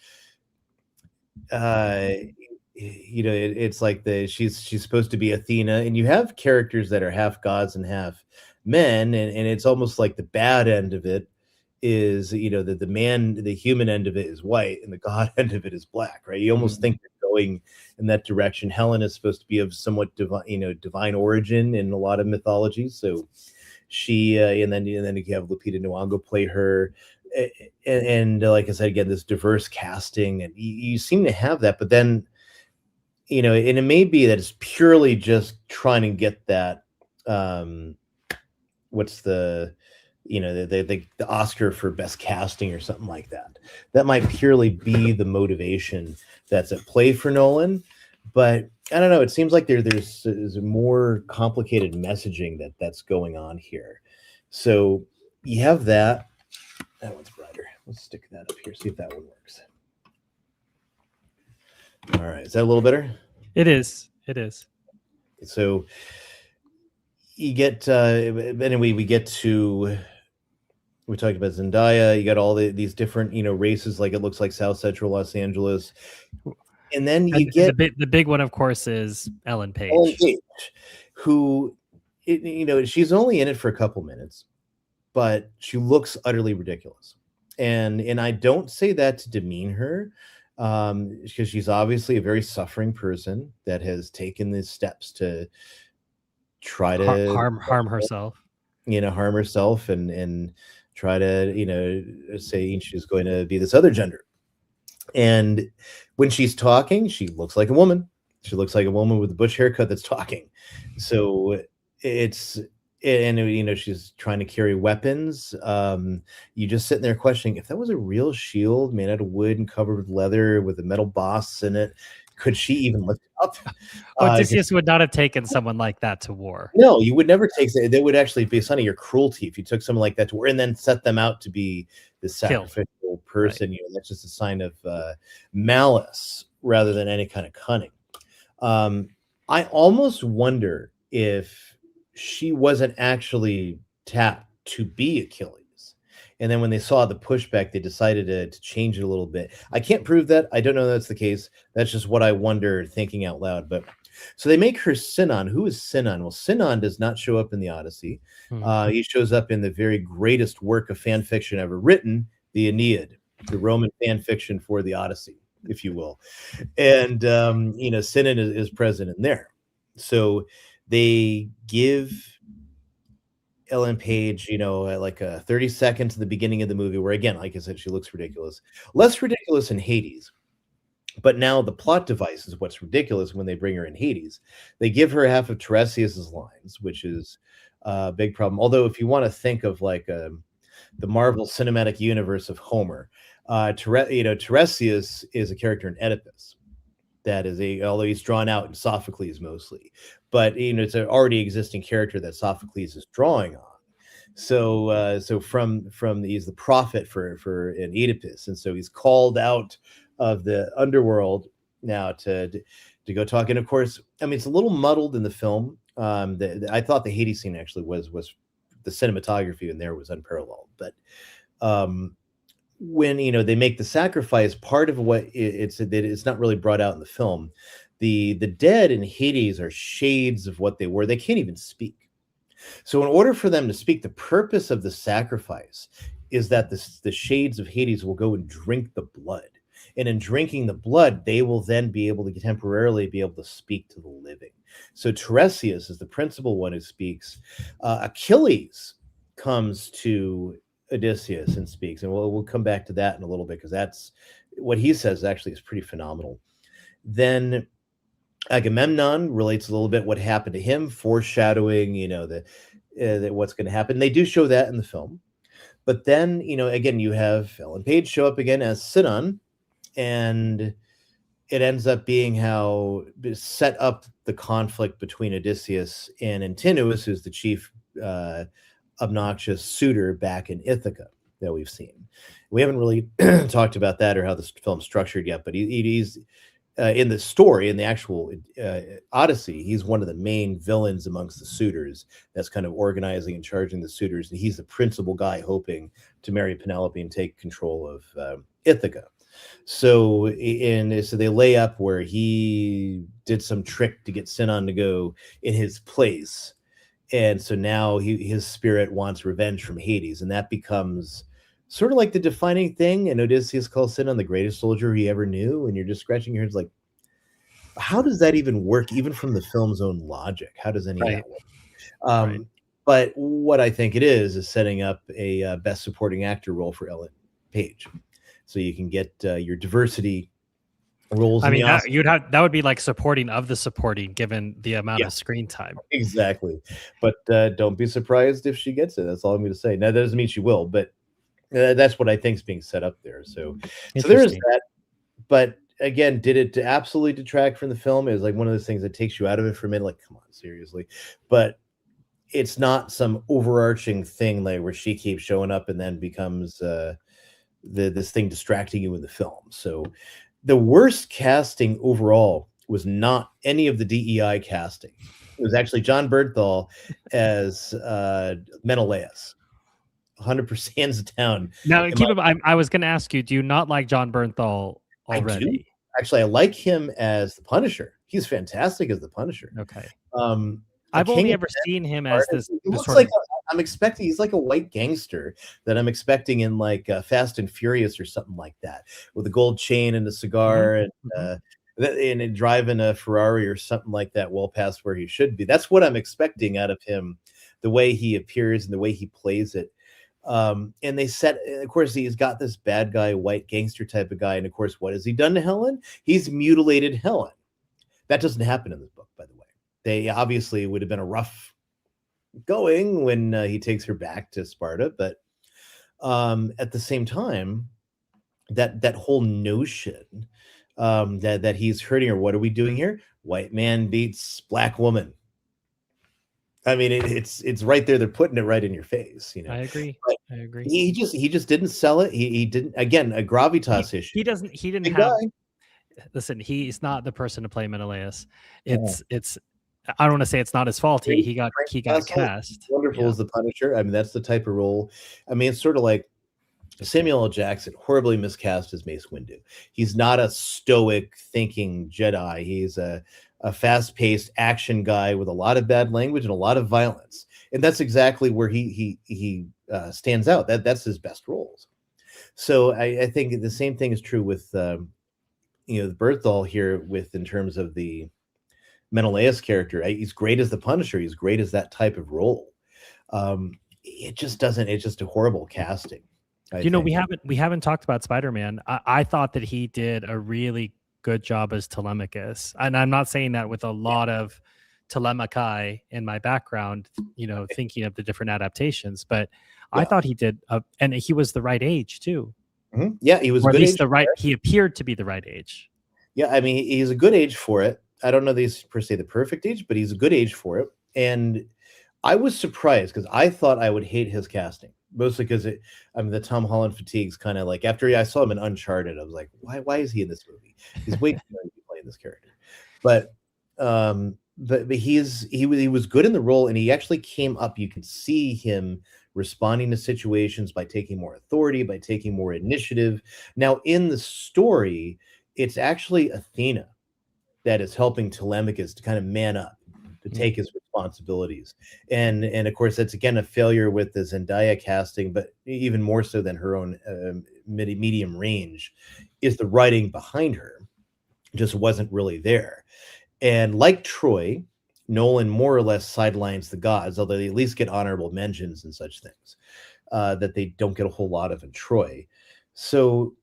Speaker 2: it's like she's supposed to be Athena, and you have characters that are half gods and half men, and it's almost like the bad end of it is the human end of it is white and the god end of it is black, right? You almost think they're going in that direction. Helen is supposed to be of somewhat divine origin in a lot of mythologies, so she and then you have Lupita Nyong'o play her, and like I said again, this diverse casting, and you seem to have that, but then and it may be that it's purely just trying to get that what's the the Oscar for best casting or something like that. That might purely be the motivation that's at play for Nolan, but I don't know. It seems like there's a more complicated messaging that's going on here. So you have that. That one's brighter. Let's stick that up here. See if that one works. All right, is that a little better?
Speaker 1: It is. It is.
Speaker 2: So you get anyway. We get to. We talked about Zendaya. You got all these different, races. Like it looks like South Central Los Angeles, and then you get
Speaker 1: the big one, of course, is Ellen Page.
Speaker 2: Ellen Page, who, she's only in it for a couple minutes, but she looks utterly ridiculous, and I don't say that to demean her, because she's obviously a very suffering person that has taken these steps to try to
Speaker 1: harm herself,
Speaker 2: harm herself and try to, say she's going to be this other gender. And when she's talking, she looks like a woman. She looks like a woman with a butch haircut that's talking. So she's trying to carry weapons. You just sitting there questioning, if that was a real shield made out of wood and covered with leather with a metal boss in it, could she even lift it up?
Speaker 1: Odysseus would not have taken someone like that to war.
Speaker 2: No, you would never take that. That would actually be a sign of your cruelty if you took someone like that to war and then set them out to be the sacrificial person. Right. That's just a sign of malice rather than any kind of cunning. I almost wonder if she wasn't actually tapped to be Achilles. And then when they saw the pushback, they decided to change it a little bit. I can't prove that. I don't know if that's the case. That's just what I wonder thinking out loud. But so they make her Sinon. Who is Sinon? Well, Sinon does not show up in the Odyssey. He shows up in the very greatest work of fan fiction ever written, the Aeneid, the Roman fan fiction for the Odyssey, if you will. And, Sinon is present in there. So they give Ellen Page, like 30 seconds at the beginning of the movie where, again, like I said, she looks ridiculous. Less ridiculous in Hades. But now the plot device is what's ridiculous when they bring her in Hades. They give her half of Tiresias's lines, which is a big problem. Although if you want to think of like the Marvel Cinematic Universe of Homer, Tiresias is a character in Oedipus. That is although he's drawn out in Sophocles mostly, but it's an already existing character that Sophocles is drawing on. So he's the prophet for an Oedipus, and so he's called out of the underworld now to go talk. And of course, I mean, it's a little muddled in the film. I thought the Hades scene actually was the cinematography in there was unparalleled, but when they make the sacrifice, part of what it's not really brought out in the film. The dead in Hades are shades of what they were. They can't even speak. So in order for them to speak, the purpose of the sacrifice is that the shades of Hades will go and drink the blood. And in drinking the blood, they will then be able to temporarily be able to speak to the living. So Tiresias is the principal one who speaks. Achilles comes to Odysseus and speaks, and we'll come back to that in a little bit because that's what he says actually is pretty phenomenal. Then Agamemnon relates a little bit what happened to him, foreshadowing that what's going to happen. They do show that in the film, but then again you have Ellen Page show up again as Sinon, and it ends up being how set up the conflict between Odysseus and Antinous, who's the chief obnoxious suitor back in Ithaca that we've seen. We haven't really talked about that or how this film's structured yet, but he's in the story, in the actual Odyssey, he's one of the main villains amongst the suitors that's kind of organizing and charging the suitors, and he's the principal guy hoping to marry Penelope and take control of Ithaca. So they lay up where he did some trick to get Sinon to go in his place. And so now his spirit wants revenge from Hades, and that becomes sort of like the defining thing. And Odysseus calls Sinon the greatest soldier he ever knew, and you're just scratching your heads like, how does that even work, even from the film's own logic? How does any of that work? But what I think it is setting up a best supporting actor role for Ellen Page. So you can get your diversity roles
Speaker 1: I
Speaker 2: in the
Speaker 1: mean,
Speaker 2: Oscars.
Speaker 1: that would be like supporting of the supporting, given the amount
Speaker 2: Yeah,
Speaker 1: of screen time.
Speaker 2: exactly. But don't be surprised if she gets it. That's all I'm going to say. Now, that doesn't mean she will, but that's what I think is being set up there. So there is
Speaker 1: Interesting.
Speaker 2: that. But again, did it absolutely detract from the film? It was like one of those things that takes you out of it for a minute. Like, come on, seriously. But it's not some overarching thing like where she keeps showing up and then becomes this thing distracting you in the film. So the worst casting overall was not any of the DEI casting. It was actually John Bernthal as Menelaus. 100% hands down.
Speaker 1: Now,
Speaker 2: In my,
Speaker 1: keep in mind, I was going to ask you, do you not like John Bernthal
Speaker 2: I do
Speaker 1: already?
Speaker 2: actually. I like him as the Punisher. He's fantastic as the Punisher.
Speaker 1: Okay.
Speaker 2: A
Speaker 1: I've
Speaker 2: King
Speaker 1: only
Speaker 2: of
Speaker 1: ever seen him as
Speaker 2: Artists.
Speaker 1: this
Speaker 2: He
Speaker 1: the
Speaker 2: looks
Speaker 1: sort
Speaker 2: like
Speaker 1: of
Speaker 2: I'm expecting. He's like a white gangster that I'm expecting in like Fast and Furious or something like that, with a gold chain and a
Speaker 1: Mhm,
Speaker 2: cigar and
Speaker 1: mhm.
Speaker 2: driving a Ferrari or something like that, well past where he should be. That's what I'm expecting out of him, the way he appears and the way he plays it. And they said, of course, he's got this bad guy, white gangster type of guy, and of course, what has he done to Helen? He's mutilated Helen. That doesn't happen in this book, by the way. They obviously would have been a rough going when he takes her back to Sparta, but at the same time, that whole notion that he's hurting her. What are we doing here? White man beats black woman. I mean, it's right there. They're putting it right in your face, you know.
Speaker 1: I agree.
Speaker 2: But
Speaker 1: I agree.
Speaker 2: he just didn't sell it. He didn't. Again, a gravitas issue.
Speaker 1: He didn't
Speaker 2: Big
Speaker 1: have
Speaker 2: guy.
Speaker 1: listen, he's not the person to play Menelaus.
Speaker 2: Yeah.
Speaker 1: It's I don't want to say it's not his fault.
Speaker 2: Frank
Speaker 1: He got
Speaker 2: Castle,
Speaker 1: cast.
Speaker 2: wonderful
Speaker 1: Yeah.
Speaker 2: as the Punisher. I mean, that's the type of role. I mean, it's sort of like Samuel L. Jackson, horribly miscast as Mace Windu. He's not a stoic thinking Jedi. He's a fast-paced action guy with a lot of bad language and a lot of violence. And that's exactly where he stands out. That's his best roles. So I think the same thing is true with the Berthal here with in terms of the Menelaus character. He's great as the Punisher. He's great as that type of role. It just doesn't. It's just a horrible casting. I
Speaker 1: You know,
Speaker 2: think.
Speaker 1: we haven't talked about Spider-Man. I thought that he did a really good job as Telemachus. And I'm not saying that with a lot of Telemachai in my background, you know, thinking of the different adaptations, but I
Speaker 2: Yeah.
Speaker 1: thought he did and he was the right age too.
Speaker 2: Mhm. Yeah, he was
Speaker 1: Or at
Speaker 2: good
Speaker 1: least
Speaker 2: age for it.
Speaker 1: he appeared to be the right age.
Speaker 2: Yeah, I mean, he's a good age for it. I don't know that he's per se the perfect age, but he's a good age for it. And I was surprised because I thought I would hate his casting, mostly because I mean, the Tom Holland fatigue's kind of like after I saw him in Uncharted, I was like, why is he in this movie? He's way too young to be playing this character. But he was good in the role, and he actually came up. You can see him responding to situations by taking more authority, by taking more initiative. Now, in the story, it's actually Athena that is helping Telemachus to kind of man up, to
Speaker 1: Mm.
Speaker 2: take his responsibilities. And of course, that's again a failure with the Zendaya casting, but even more so than her own medium range, is the writing behind her just wasn't really there. And like Troy, Nolan more or less sidelines the gods, although they at least get honorable mentions and such things that they don't get a whole lot of in Troy. So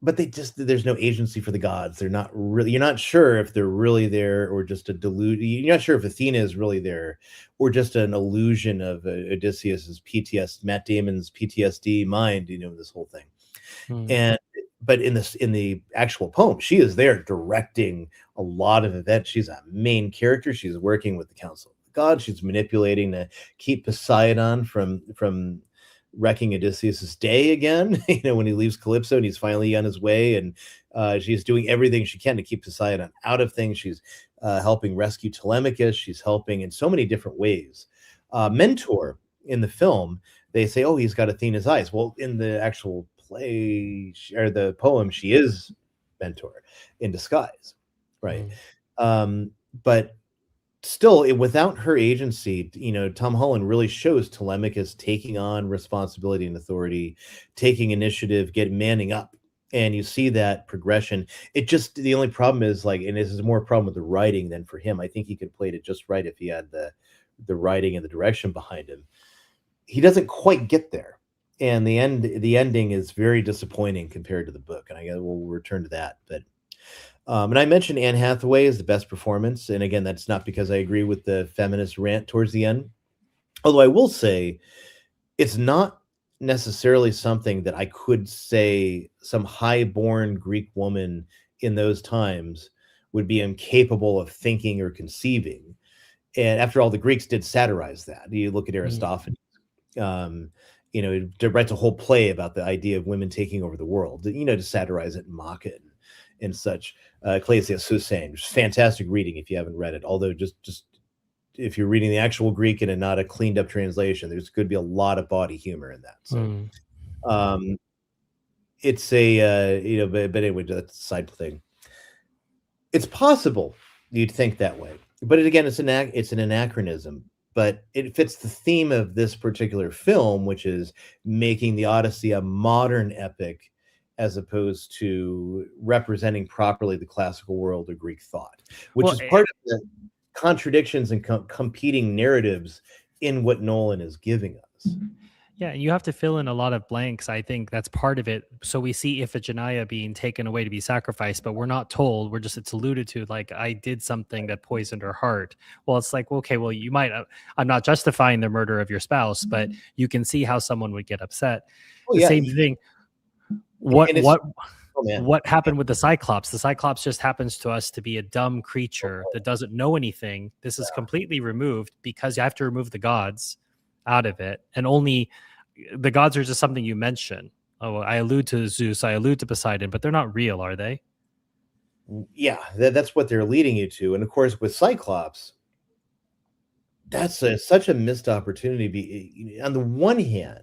Speaker 2: but there's no agency for the gods. They're not really you're not sure if they're really there or just a delude. You're not sure if Athena is really there or just an illusion of Odysseus's PTSD, Matt Damon's PTSD mind, this whole thing.
Speaker 1: Mm.
Speaker 2: And but in the actual poem, she is there directing a lot of events. She's a main character. She's working with the Council of the Gods. She's manipulating to keep Poseidon from wrecking Odysseus's day again. When he leaves Calypso and he's finally on his way, and she's doing everything she can to keep Poseidon out of things. She's helping rescue Telemachus. She's helping in so many different ways. Mentor in the film, they say, "Oh, he's got Athena's eyes." Well, in the actual play or the poem, she is Mentor in disguise, right? But still, without her agency, Tom Holland really shows Telemachus taking on responsibility and authority, taking initiative, manning up, and you see that progression. The only problem is and this is more a problem with the writing than for him. I think he could have played it just right if he had the writing and the direction behind him. He doesn't quite get there, and the ending is very disappointing compared to the book, and I guess we'll return to that. But And I mentioned Anne Hathaway is the best performance, and again, that's not because I agree with the feminist rant towards the end. Although I will say, it's not necessarily something that I could say some high-born Greek woman in those times would be incapable of thinking or conceiving. And after all, the Greeks did satirize that. You look at Aristophanes, um, to write a whole play about the idea of women taking over the world, to satirize it and mock it and such. Ecclesiastes Susain, which is fantastic reading if you haven't read it. Although just if you're reading the actual Greek and not a cleaned up translation, there's could be a lot of body humor in that. So it's a but anyway, that's a side thing. It's possible you'd think that way, but again, it's an anachronism. But it fits the theme of this particular film, which is making the Odyssey a modern epic, as opposed to representing properly the classical world of Greek thought, which is part of the contradictions and competing narratives in what Nolan is giving us.
Speaker 1: Yeah, you have to fill in a lot of blanks. I think that's part of it. So we see Iphigenia being taken away to be sacrificed, but we're not told. It's alluded to like, I did something that poisoned her heart. Well, it's like, okay, well, you might, I'm not justifying the murder of your spouse, but you can see how someone would get upset. Same thing. What happened with the Cyclops? The Cyclops just happens to us to be a dumb creature that doesn't know anything. This is completely removed because you have to remove the gods out of it, and only the gods are just something you mention. Oh, I allude to Zeus, I allude to Poseidon, but they're not real, are they?
Speaker 2: Yeah, that's what they're leading you to. And of course, with Cyclops, that's such a missed opportunity. On the one hand,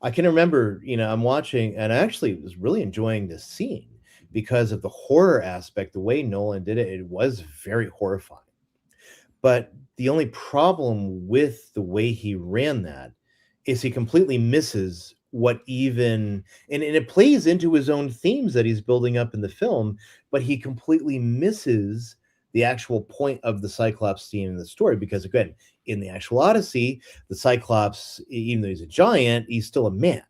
Speaker 2: I can remember, I'm watching, and I actually was really enjoying this scene because of the horror aspect. The way Nolan did it, it was very horrifying. But the only problem with the way he ran that is he completely misses what and it plays into his own themes that he's building up in the film, but he completely misses the actual point of the Cyclops scene in the story. Because again, in the actual Odyssey, the Cyclops, even though he's a giant, he's still a man,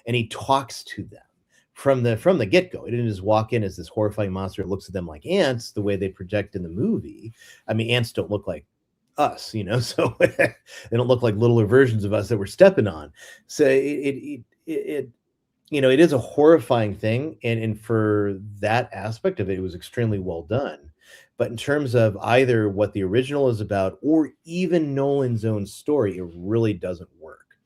Speaker 2: and he talks to them from the get-go. He didn't just walk in as this horrifying monster that looks at them like ants, the way they project in the movie. I mean, ants don't look like us, so they don't look like littler versions of us that we're stepping on. So it is a horrifying thing, and for that aspect of it, it was extremely well done. But in terms of either what the original is about or even Nolan's own story, it really doesn't work.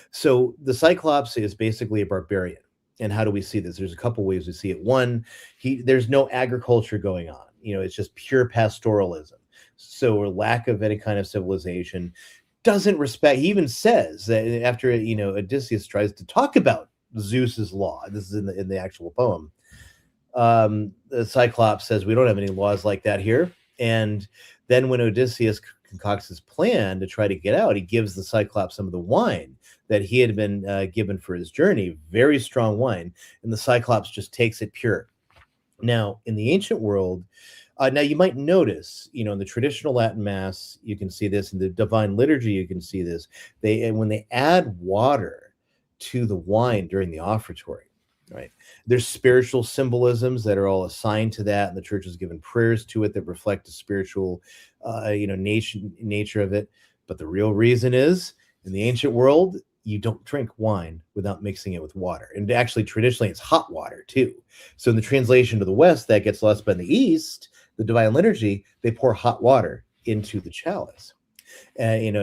Speaker 2: So the Cyclops is basically a barbarian. And how do we see this? There's a couple ways we see it. One, there's no agriculture going on. It's just pure pastoralism. So a lack of any kind of civilization, doesn't respect. He even says that after Odysseus tries to talk about Zeus's law. This is in the actual poem. The Cyclops says we don't have any laws like that here. And then when Odysseus concocts his plan to try to get out, he gives the Cyclops some of the wine that he had been given for his journey, very strong wine, and the Cyclops just takes it pure. Now, in the ancient world, now you might notice, in the traditional Latin Mass, you can see this. In the Divine Liturgy, you can see this. When they add water to the wine during the offertory, right? There's spiritual symbolisms that are all assigned to that, and the church has given prayers to it that reflect the spiritual, nature of it. But the real reason is, in the ancient world, you don't drink wine without mixing it with water. And actually, traditionally, it's hot water too. So in the translation to the West, that gets lost. But in the East, the Divine Liturgy, they pour hot water into the chalice. Vina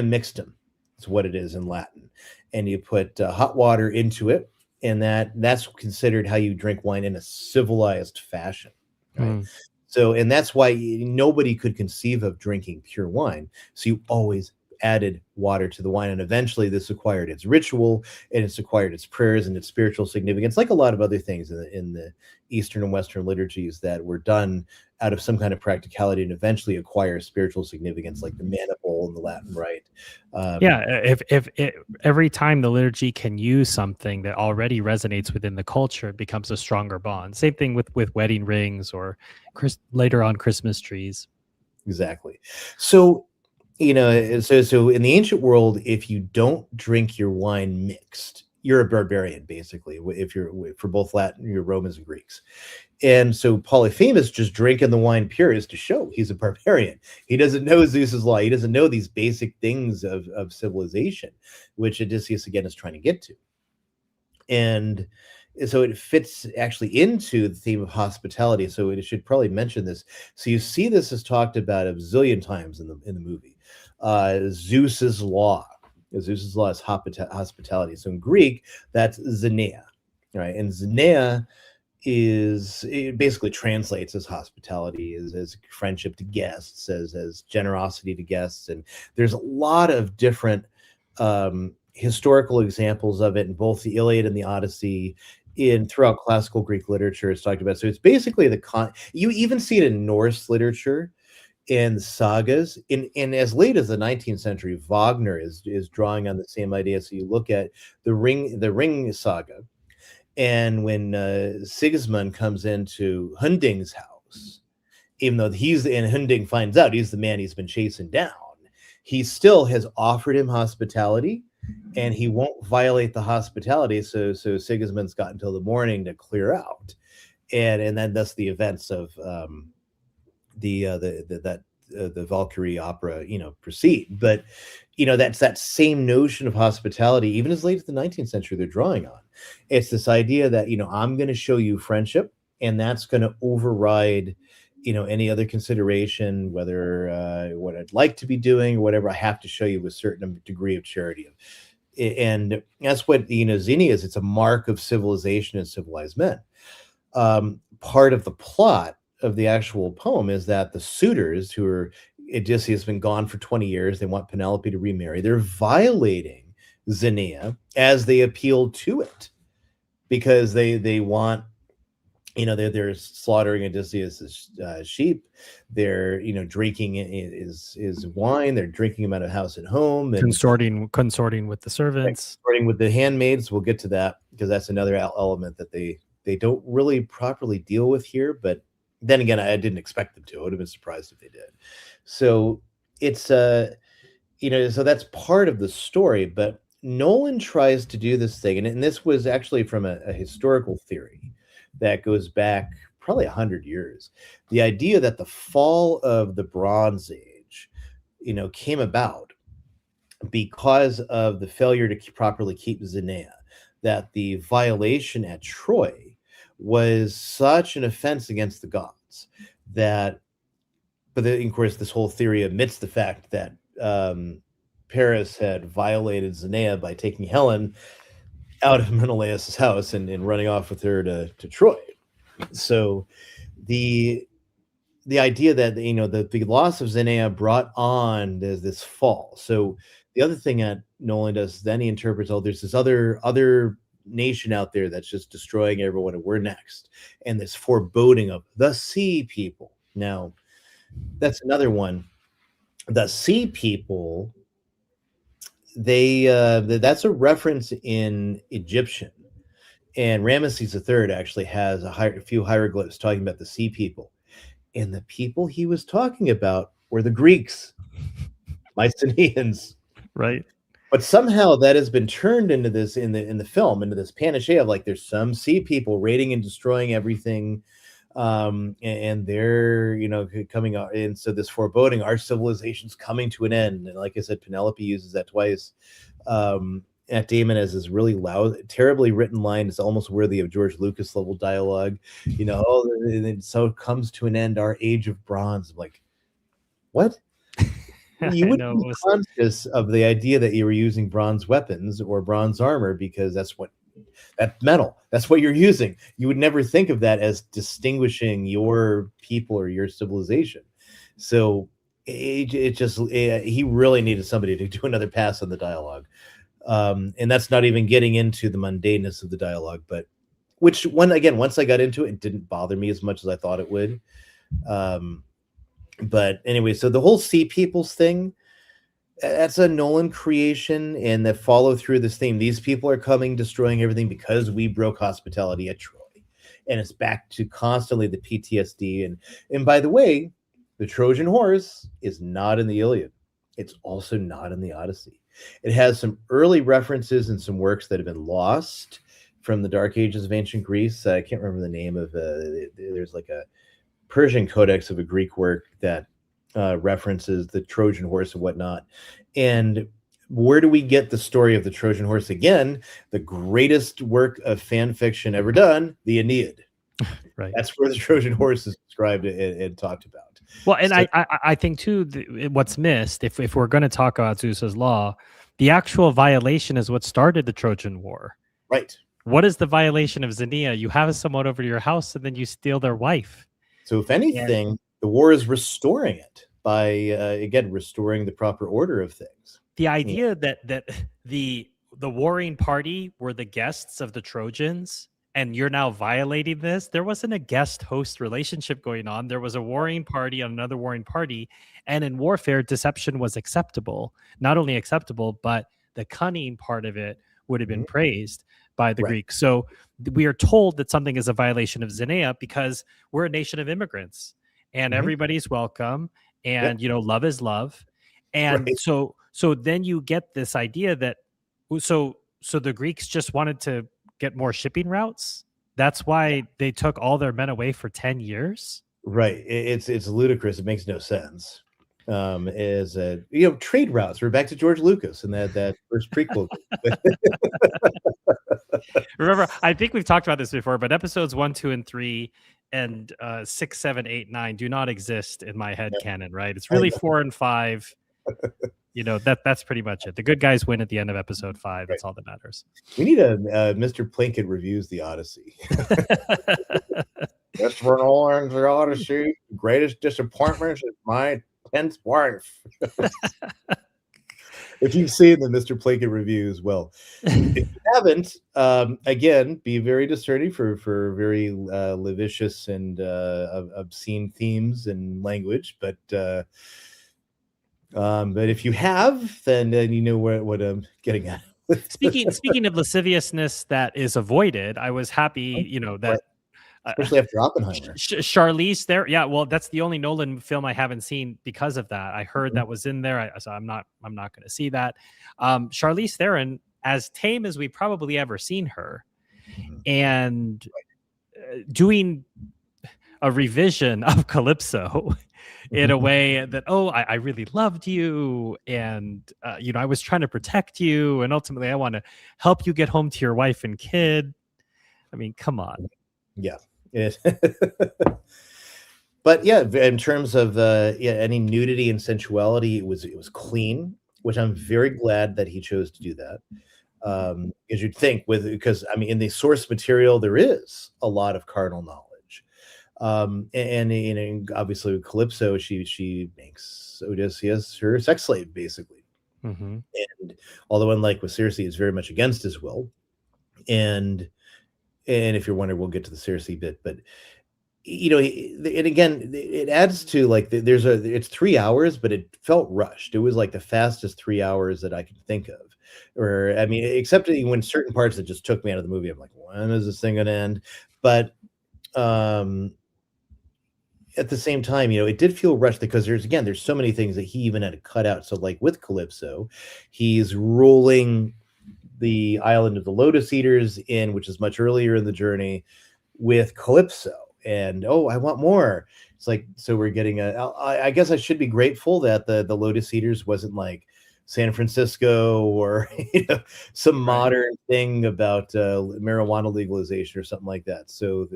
Speaker 2: mixtum is what it is in Latin. And you put hot water into it, and that's considered how you drink wine in a civilized fashion. Right? So, and that's why nobody could conceive of drinking pure wine. So you always added water to the wine, and eventually this acquired its ritual, and it's acquired its prayers and its spiritual significance, like a lot of other things in the Eastern and Western liturgies that were done out of some kind of practicality and eventually acquire spiritual significance, like the maniple in the Latin Rite.
Speaker 1: If every time the liturgy can use something that already resonates within the culture, it becomes a stronger bond. Same thing with wedding rings or later on Christmas trees.
Speaker 2: Exactly. So so in the ancient world, if you don't drink your wine mixed, you're a barbarian, basically. If you're for both Latin, you're Romans and Greeks. And so Polyphemus just drinking the wine pure is to show he's a barbarian. He doesn't know Zeus's law. He doesn't know these basic things of civilization, which Odysseus again is trying to get to. And so it fits actually into the theme of hospitality. So it should probably mention this. So you see this is talked about a zillion times in the movie. Zeus's law. Zeus's law is hospitality. So in Greek, that's xenia, right? And xenia it basically translates as hospitality, as friendship to guests, as generosity to guests. And there's a lot of different historical examples of it in both the Iliad and the Odyssey, in throughout classical Greek literature. It's talked about. So it's basically you even see it in Norse literature and sagas. In as late as the 19th century, Wagner is drawing on the same idea. So you look at the Ring saga, and when Sigismund comes into Hunding's house, even though Hunding finds out he's the man he's been chasing down, he still has offered him hospitality, and he won't violate the hospitality. So Sigismund's got until the morning to clear out, and then thus the events of the Valkyrie opera, proceed. But that's that same notion of hospitality, even as late as the 19th century, they're drawing on. It's this idea that I'm going to show you friendship, and that's going to override any other consideration, whether what I'd like to be doing or whatever. I have to show you a certain degree of charity, and that's what xenia is. It's a mark of civilization and civilized men. Part of the plot of the actual poem is that the suitors, who are Odysseus, has been gone for 20 years, they want Penelope to remarry. They're violating xenia as they appeal to it, because they want, they're slaughtering Odysseus' sheep. They're drinking his wine. They're drinking him out of house and home, and
Speaker 1: consorting with the servants,
Speaker 2: consorting with the handmaids. We'll get to that, because that's another element that they don't really properly deal with here. But then again, I didn't expect them to. I would have been surprised if they did. So it's so that's part of the story. But Nolan tries to do this thing, and this was actually from a historical theory that goes back probably 100 years. The idea that the fall of the Bronze Age, came about because of the failure to properly keep Xenia, that the violation at Troy was such an offense against the gods that, but then, of course, this whole theory omits the fact that Paris had violated Xenia by taking Helen out of Menelaus' house and running off with her to Troy. So the idea that the loss of Xenia brought on this fall. So the other thing that Nolan does, then he interprets, there's this other nation out there that's just destroying everyone, and we're next, and this foreboding of the sea people. Now that's another one. The sea people, that's a reference in Egyptian, and Ramesses III actually has a few hieroglyphs talking about the sea people, and the people he was talking about were the Greeks, Mycenaeans,
Speaker 1: right?
Speaker 2: But somehow that has been turned into this in the film, into this panacea of like, there's some sea people raiding and destroying everything, and they're coming out, and so this foreboding, our civilization's coming to an end. And like I said, Penelope uses that twice. Matt Damon has this really loud, terribly written line. It's almost worthy of George Lucas level dialogue. And so it comes to an end, our age of bronze. I'm like, what? You wouldn't be conscious of the idea that you were using bronze weapons or bronze armor, because that's metal. That's what you're using. You would never think of that as distinguishing your people or your civilization. So he really needed somebody to do another pass on the dialogue. And that's not even getting into the mundaneness of the dialogue, but once I got into it didn't bother me as much as I thought it would. But anyway, so the whole sea peoples thing, that's a Nolan creation, and that follow through this theme. These people are coming, destroying everything because we broke hospitality at Troy. And it's back to constantly the PTSD. And by the way, the Trojan horse is not in the Iliad. It's also not in the Odyssey. It has some early references and some works that have been lost from the Dark Ages of ancient Greece. I can't remember the name of there's like a Persian codex of a Greek work that references the Trojan horse and whatnot. And where do we get the story of the Trojan horse again? The greatest work of fan fiction ever done, the Aeneid.
Speaker 1: Right.
Speaker 2: That's where the Trojan horse is described and talked about.
Speaker 1: Well, and
Speaker 2: So,
Speaker 1: I think too, what's missed, if we're going to talk about Zeus's law, the actual violation is what started the Trojan War.
Speaker 2: right.
Speaker 1: What is the violation of Xenia? You have someone over to your house and then you steal their wife.
Speaker 2: So if anything, the war is restoring it by again restoring the proper order of things.
Speaker 1: The idea that the warring party were the guests of the Trojans, and you're now violating this. There wasn't a guest-host relationship going on. There was a warring party on another warring party, and in warfare, deception was acceptable. Not only acceptable, but the cunning part of it would have been praised by the Greeks. So we are told that something is a violation of Xenia because we're a nation of immigrants, and everybody's welcome, and love is love. And so then you get this idea that so the Greeks just wanted to get more shipping routes. That's why they took all their men away for 10 years.
Speaker 2: Right. It's ludicrous. It makes no sense. As trade routes. We're back to George Lucas and that first prequel.
Speaker 1: Remember, I think we've talked about this before, but episodes 1, 2, and 3 and 6, 7, 8, 9 do not exist in my head canon, right? It's really 4 and 5. That's pretty much it. The good guys win at the end of episode 5. That's all that matters.
Speaker 2: We need a Mr. Plinkett reviews the Odyssey. Christopher Nolan's The Odyssey. Greatest disappointment is my 10th wife. If you've seen the Mr. Plinkett reviews, well, if you haven't, again, be very discerning for very lascivious and obscene themes and language. But if you have, then you know what I'm getting at.
Speaker 1: Speaking of lasciviousness that is avoided, I was happy, that
Speaker 2: especially after Oppenheimer.
Speaker 1: Charlize Theron, yeah, well, that's the only Nolan film I haven't seen because of that. I heard that was in there, so I'm not going to see that. Charlize Theron, as tame as we probably ever seen her, and doing a revision of Calypso in a way that, I really loved you, and I was trying to protect you, and ultimately I want to help you get home to your wife and kid. I mean, come on.
Speaker 2: Yeah. But yeah, in terms of any nudity and sensuality, it was clean, which I'm very glad that he chose to do that. As you'd think, because in the source material there is a lot of carnal knowledge, and obviously with Calypso, she makes Odysseus her sex slave basically, and although unlike with Circe, is very much against his will, and if you're wondering, we'll get to the Circe bit, but and again, it adds to like it's 3 hours, but it felt rushed. It was like the fastest 3 hours that I can think of, or except when certain parts that just took me out of the movie. I'm like, when is this thing gonna end? But at the same time, it did feel rushed because there's so many things that he even had to cut out. So like with Calypso, he's ruling the island of the Lotus Eaters which is much earlier in the journey with Calypso, and I want more. It's like, so we're getting I guess I should be grateful that the Lotus Eaters wasn't like San Francisco or some modern thing about marijuana legalization or something like that. So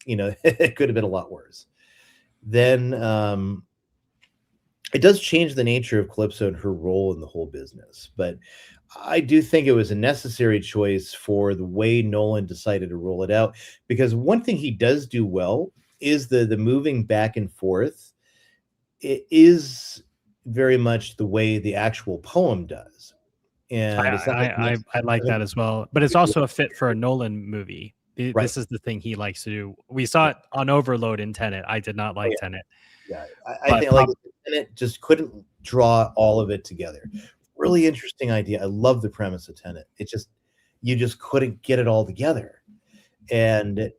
Speaker 2: it could have been a lot worse. Then it does change the nature of Calypso and her role in the whole business, but I do think it was a necessary choice for the way Nolan decided to roll it out, because one thing he does do well is the moving back and forth. It is very much the way the actual poem does, and
Speaker 1: I like that as well. But it's also a fit for a Nolan movie. This is the thing he likes to do. We saw it on Overload in Tenet. I did not like Tenet.
Speaker 2: Yeah, I think like Tenet just couldn't draw all of it together. Really interesting idea. I love the premise of Tenet. You just couldn't get it all together. And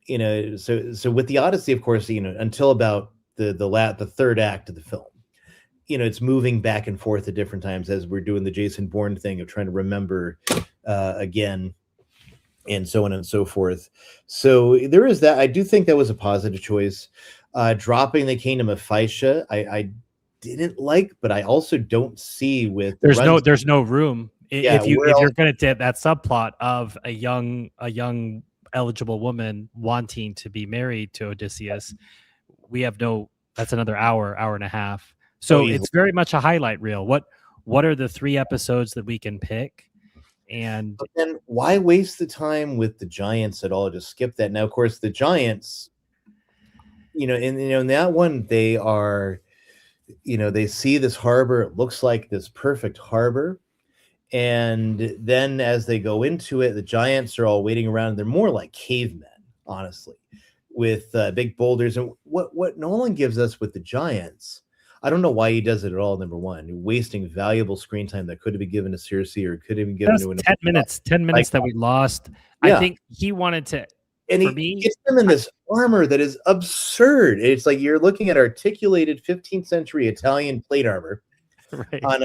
Speaker 2: so with the Odyssey, of course, until about the third act of the film, it's moving back and forth at different times as we're doing the Jason Bourne thing of trying to remember again, and so on and so forth. So there is that. I do think that was a positive choice. Dropping the Kingdom of Phaecia, I didn't like, but I also don't see with the runs.
Speaker 1: There's no room
Speaker 2: Yeah,
Speaker 1: if
Speaker 2: where
Speaker 1: you're
Speaker 2: else?
Speaker 1: going to take that subplot of a young eligible woman wanting to be married to Odysseus. We have no. That's another hour and a half.
Speaker 2: Oh,
Speaker 1: So
Speaker 2: easily.
Speaker 1: it's very much a highlight reel. What are the 3 episodes that we can pick? And
Speaker 2: But then why waste the time with the Giants at all? Just skip that. Now, of course, the Giants, in that one, they are, they see this harbor. It looks like this perfect harbor. And then as they go into it, the Giants are all waiting around. They're more like cavemen, honestly, with big boulders. And what Nolan gives us with the Giants, I don't know why he does it at all. Number one, wasting valuable screen time that could have been given to Cersei or could have been given
Speaker 1: that's
Speaker 2: to an
Speaker 1: 10 minutes that we lost. I
Speaker 2: yeah.
Speaker 1: think he wanted to.
Speaker 2: And
Speaker 1: For
Speaker 2: he
Speaker 1: me,
Speaker 2: gets them in this armor that is absurd. It's like you're looking at articulated 15th century Italian plate armor
Speaker 1: right.
Speaker 2: on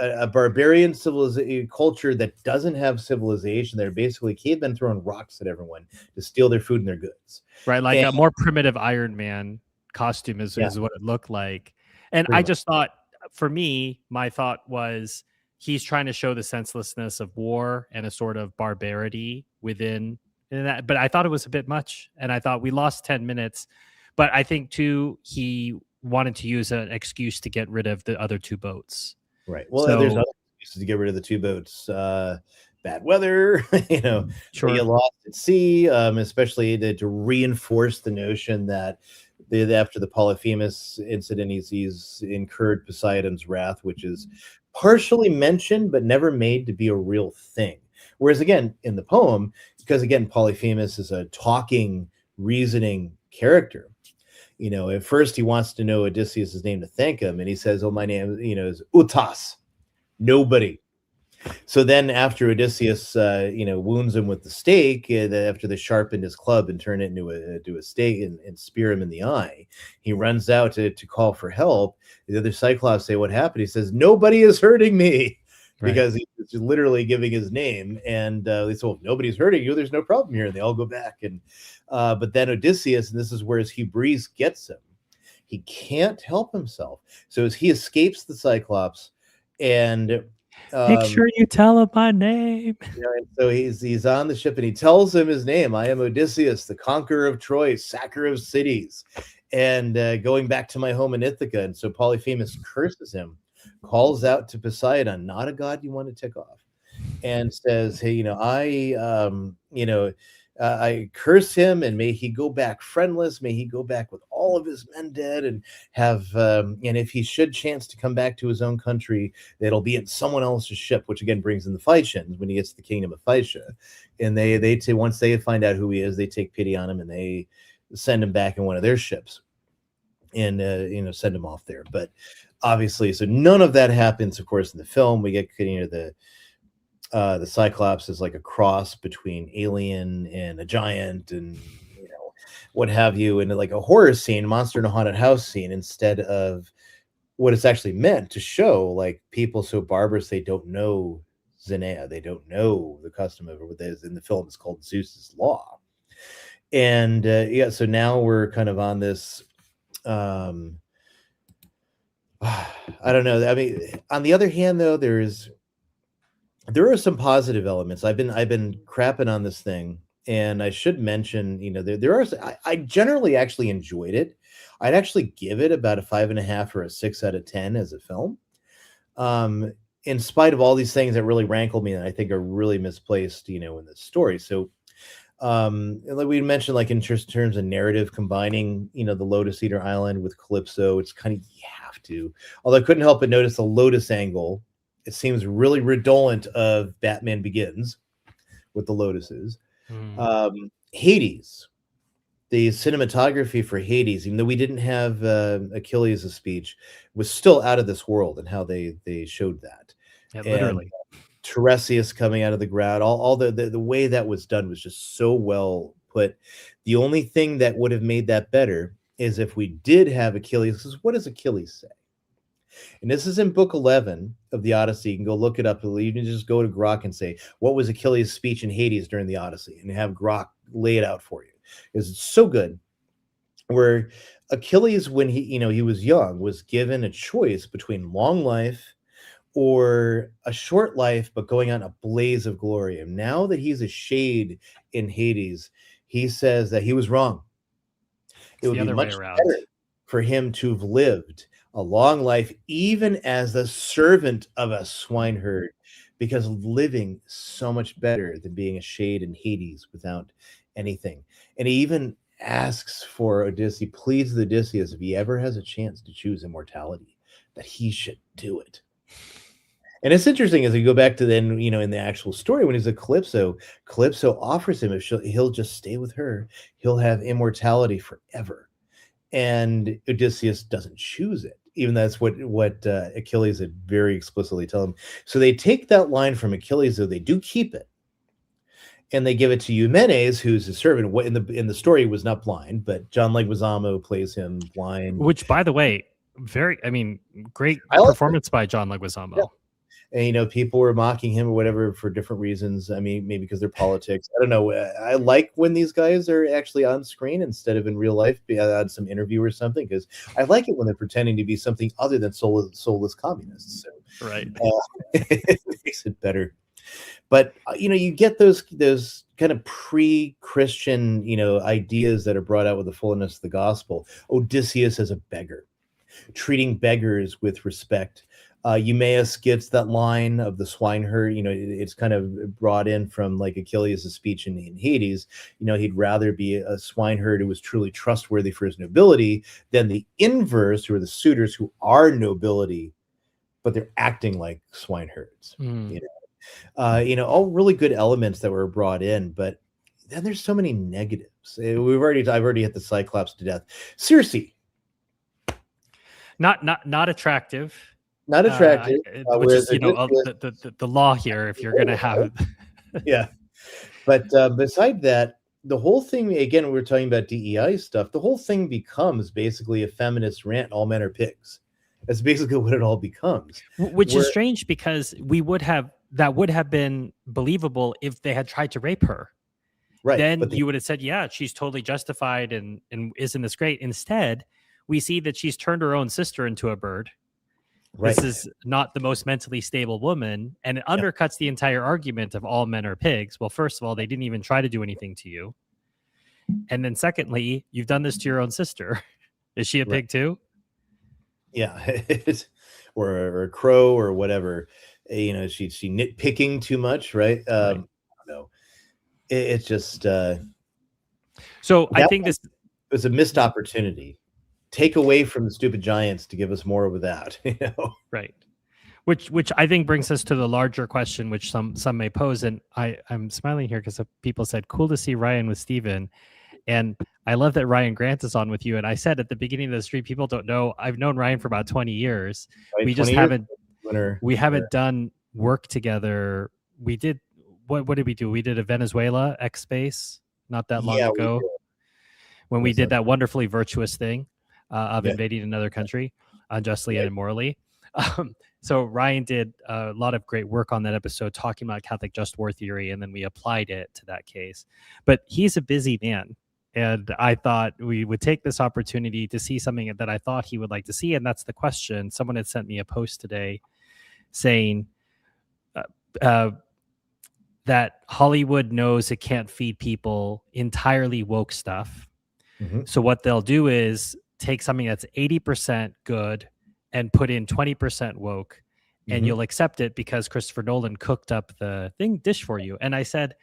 Speaker 2: a barbarian civilization culture that doesn't have civilization. They're basically cavemen throwing rocks at everyone to steal their food and their goods.
Speaker 1: Right, like
Speaker 2: And,
Speaker 1: a more primitive Iron Man costume is what it looked like. And I just thought, for me, my thought was he's trying to show the senselessness of war and a sort of barbarity within that. But I thought it was a bit much, and I thought we lost 10 minutes. But I think too he wanted to use an excuse to get rid of the other 2 boats.
Speaker 2: Right. Well, there's other excuses to get rid of the 2 boats. Bad weather,
Speaker 1: Sure.
Speaker 2: they get lost at sea, especially to reinforce the notion that after the Polyphemus incident, he's incurred Poseidon's wrath, which is partially mentioned but never made to be a real thing. Whereas again, in the poem, because again, Polyphemus is a talking, reasoning character. At first he wants to know Odysseus' name to thank him, and he says, "Oh, my name, is Utas, nobody." So then, after Odysseus, wounds him with the stake, after they sharpened his club and turned it into a stake and spear him in the eye, he runs out to call for help. The other Cyclops say, "What happened?" He says, "Nobody is hurting me."
Speaker 1: Right.
Speaker 2: Because he's literally giving his name, and they say, "Well, if nobody's hurting you, there's no problem here." And they all go back, and but then Odysseus, and this is where his hubris gets him. He can't help himself, so as he escapes the Cyclops, and
Speaker 1: make sure you tell him my name.
Speaker 2: and so he's on the ship, and he tells him his name. "I am Odysseus, the conqueror of Troy, sacker of cities, and going back to my home in Ithaca." And so Polyphemus curses him, calls out to Poseidon, not a god you want to tick off, and says, "Hey, I curse him, and may he go back friendless. May he go back with all of his men dead, and have and if he should chance to come back to his own country, it'll be in someone else's ship." Which again brings in the Phaeacians when he gets to the kingdom of Phaeacia, and they once they find out who he is, they take pity on him and they send him back in one of their ships, and send him off there. But obviously, so none of that happens, of course, in the film. We get the Cyclops is like a cross between alien and a giant, and what have you, and like a horror scene, monster in a haunted house scene, instead of what it's actually meant to show, like people so barbarous they don't know Xenea, they don't know the custom of what is in the film is called Zeus's law. And so now we're kind of on this I don't know. I mean, on the other hand, though, there are some positive elements. I've been crapping on this thing, and I should mention, there are. I generally actually enjoyed it. I'd actually give it about a 5.5 or a 6 out of 10 as a film. In spite of all these things that really rankle me and I think are really misplaced, in this story. So, like we mentioned, like in terms of narrative, combining, the Lotus Eater Island with Calypso, it's kind of, you have to. Although I couldn't help but notice the Lotus angle. It seems really redolent of Batman Begins with the lotuses. Hades, the cinematography for Hades, even though we didn't have Achilles' speech, was still out of this world, and how they showed that.
Speaker 1: Yeah, literally.
Speaker 2: And Tiresias coming out of the ground, all the way that was done was just so well put. The only thing that would have made that better is if we did have Achilles, because what does Achilles say? And this is in book 11 of the Odyssey. You can go look it up. You can just go to Grok and say, what was Achilles' speech in Hades during the Odyssey? And have Grok lay it out for you. It's so good. Where Achilles, when he was young, was given a choice between long life or a short life, but going on a blaze of glory. And now that he's a shade in Hades, he says that he was wrong. It
Speaker 1: It's
Speaker 2: would
Speaker 1: the
Speaker 2: be
Speaker 1: other way
Speaker 2: much
Speaker 1: around.
Speaker 2: better for him to have lived a long life, even as the servant of a swineherd, because living so much better than being a shade in Hades without anything. And he even asks for Odyssey, pleads with Odysseus, if he ever has a chance to choose immortality, that he should do it. And it's interesting as we go back to then, in the actual story, when he's a Calypso, Calypso offers him, if he'll just stay with her, he'll have immortality forever. And Odysseus doesn't choose it, even though that's what Achilles had very explicitly tell him. So they take that line from Achilles, though they do keep it, and they give it to Eumenes, who's a servant. In the story was not blind, but John Leguizamo plays him blind.
Speaker 1: Which, by the way, great performance by John Leguizamo.
Speaker 2: Yeah. And people were mocking him or whatever for different reasons. I mean, maybe because they're politics. I don't know. I like when these guys are actually on screen instead of in real life, on some interview or something, because I like it when they're pretending to be something other than soulless communists. So,
Speaker 1: right,
Speaker 2: it makes it better. But you get those kind of pre-Christian ideas that are brought out with the fullness of the gospel. Odysseus as a beggar, treating beggars with respect. Eumaeus gets that line of the swineherd. It's kind of brought in from like Achilles' speech in Hades. He'd rather be a swineherd who was truly trustworthy for his nobility than the inverse, who are the suitors who are nobility, but they're acting like swineherds. All really good elements that were brought in, but then there's so many negatives. I've already hit the Cyclops to death. Circe,
Speaker 1: not attractive.
Speaker 2: Not attractive,
Speaker 1: which is the law here. If you're going to have,
Speaker 2: yeah. But beside that, the whole thing, again, we're talking about DEI stuff. The whole thing becomes basically a feminist rant. All men are pigs. That's basically what it all becomes.
Speaker 1: Which is strange, because that would have been believable if they had tried to rape her.
Speaker 2: Right.
Speaker 1: Then you would have said, yeah, she's totally justified and isn't this great? Instead, we see that she's turned her own sister into a bird. Right. This is not the most mentally stable woman, and it undercuts the entire argument of all men are pigs. Well, first of all, they didn't even try to do anything to you. And then secondly, you've done this to your own sister. Is she a pig too?
Speaker 2: Yeah. or a crow or whatever. She nitpicking too much, right? I don't know. It's just
Speaker 1: so I think this
Speaker 2: was a missed opportunity. Take away from the stupid giants to give us more of that,
Speaker 1: Right. Which I think brings us to the larger question, which some may pose. And I'm smiling here because people said, cool to see Ryan with Steven. And I love that Ryan Grant is on with you. And I said at the beginning of the stream, people don't know, I've known Ryan for about 20 years. We just haven't done work together. We did, what did we do? We did a Venezuela X Space not that long ago when we did that wonderfully virtuous thing of invading another country unjustly and immorally. So Ryan did a lot of great work on that episode talking about Catholic just war theory, and then we applied it to that case. But he's a busy man, and I thought we would take this opportunity to see something that I thought he would like to see, and that's the question. Someone had sent me a post today saying that Hollywood knows it can't feed people entirely woke stuff. Mm-hmm. So what they'll do is take something that's 80% good and put in 20% woke, and you'll accept it because Christopher Nolan cooked up the dish for you. And I said,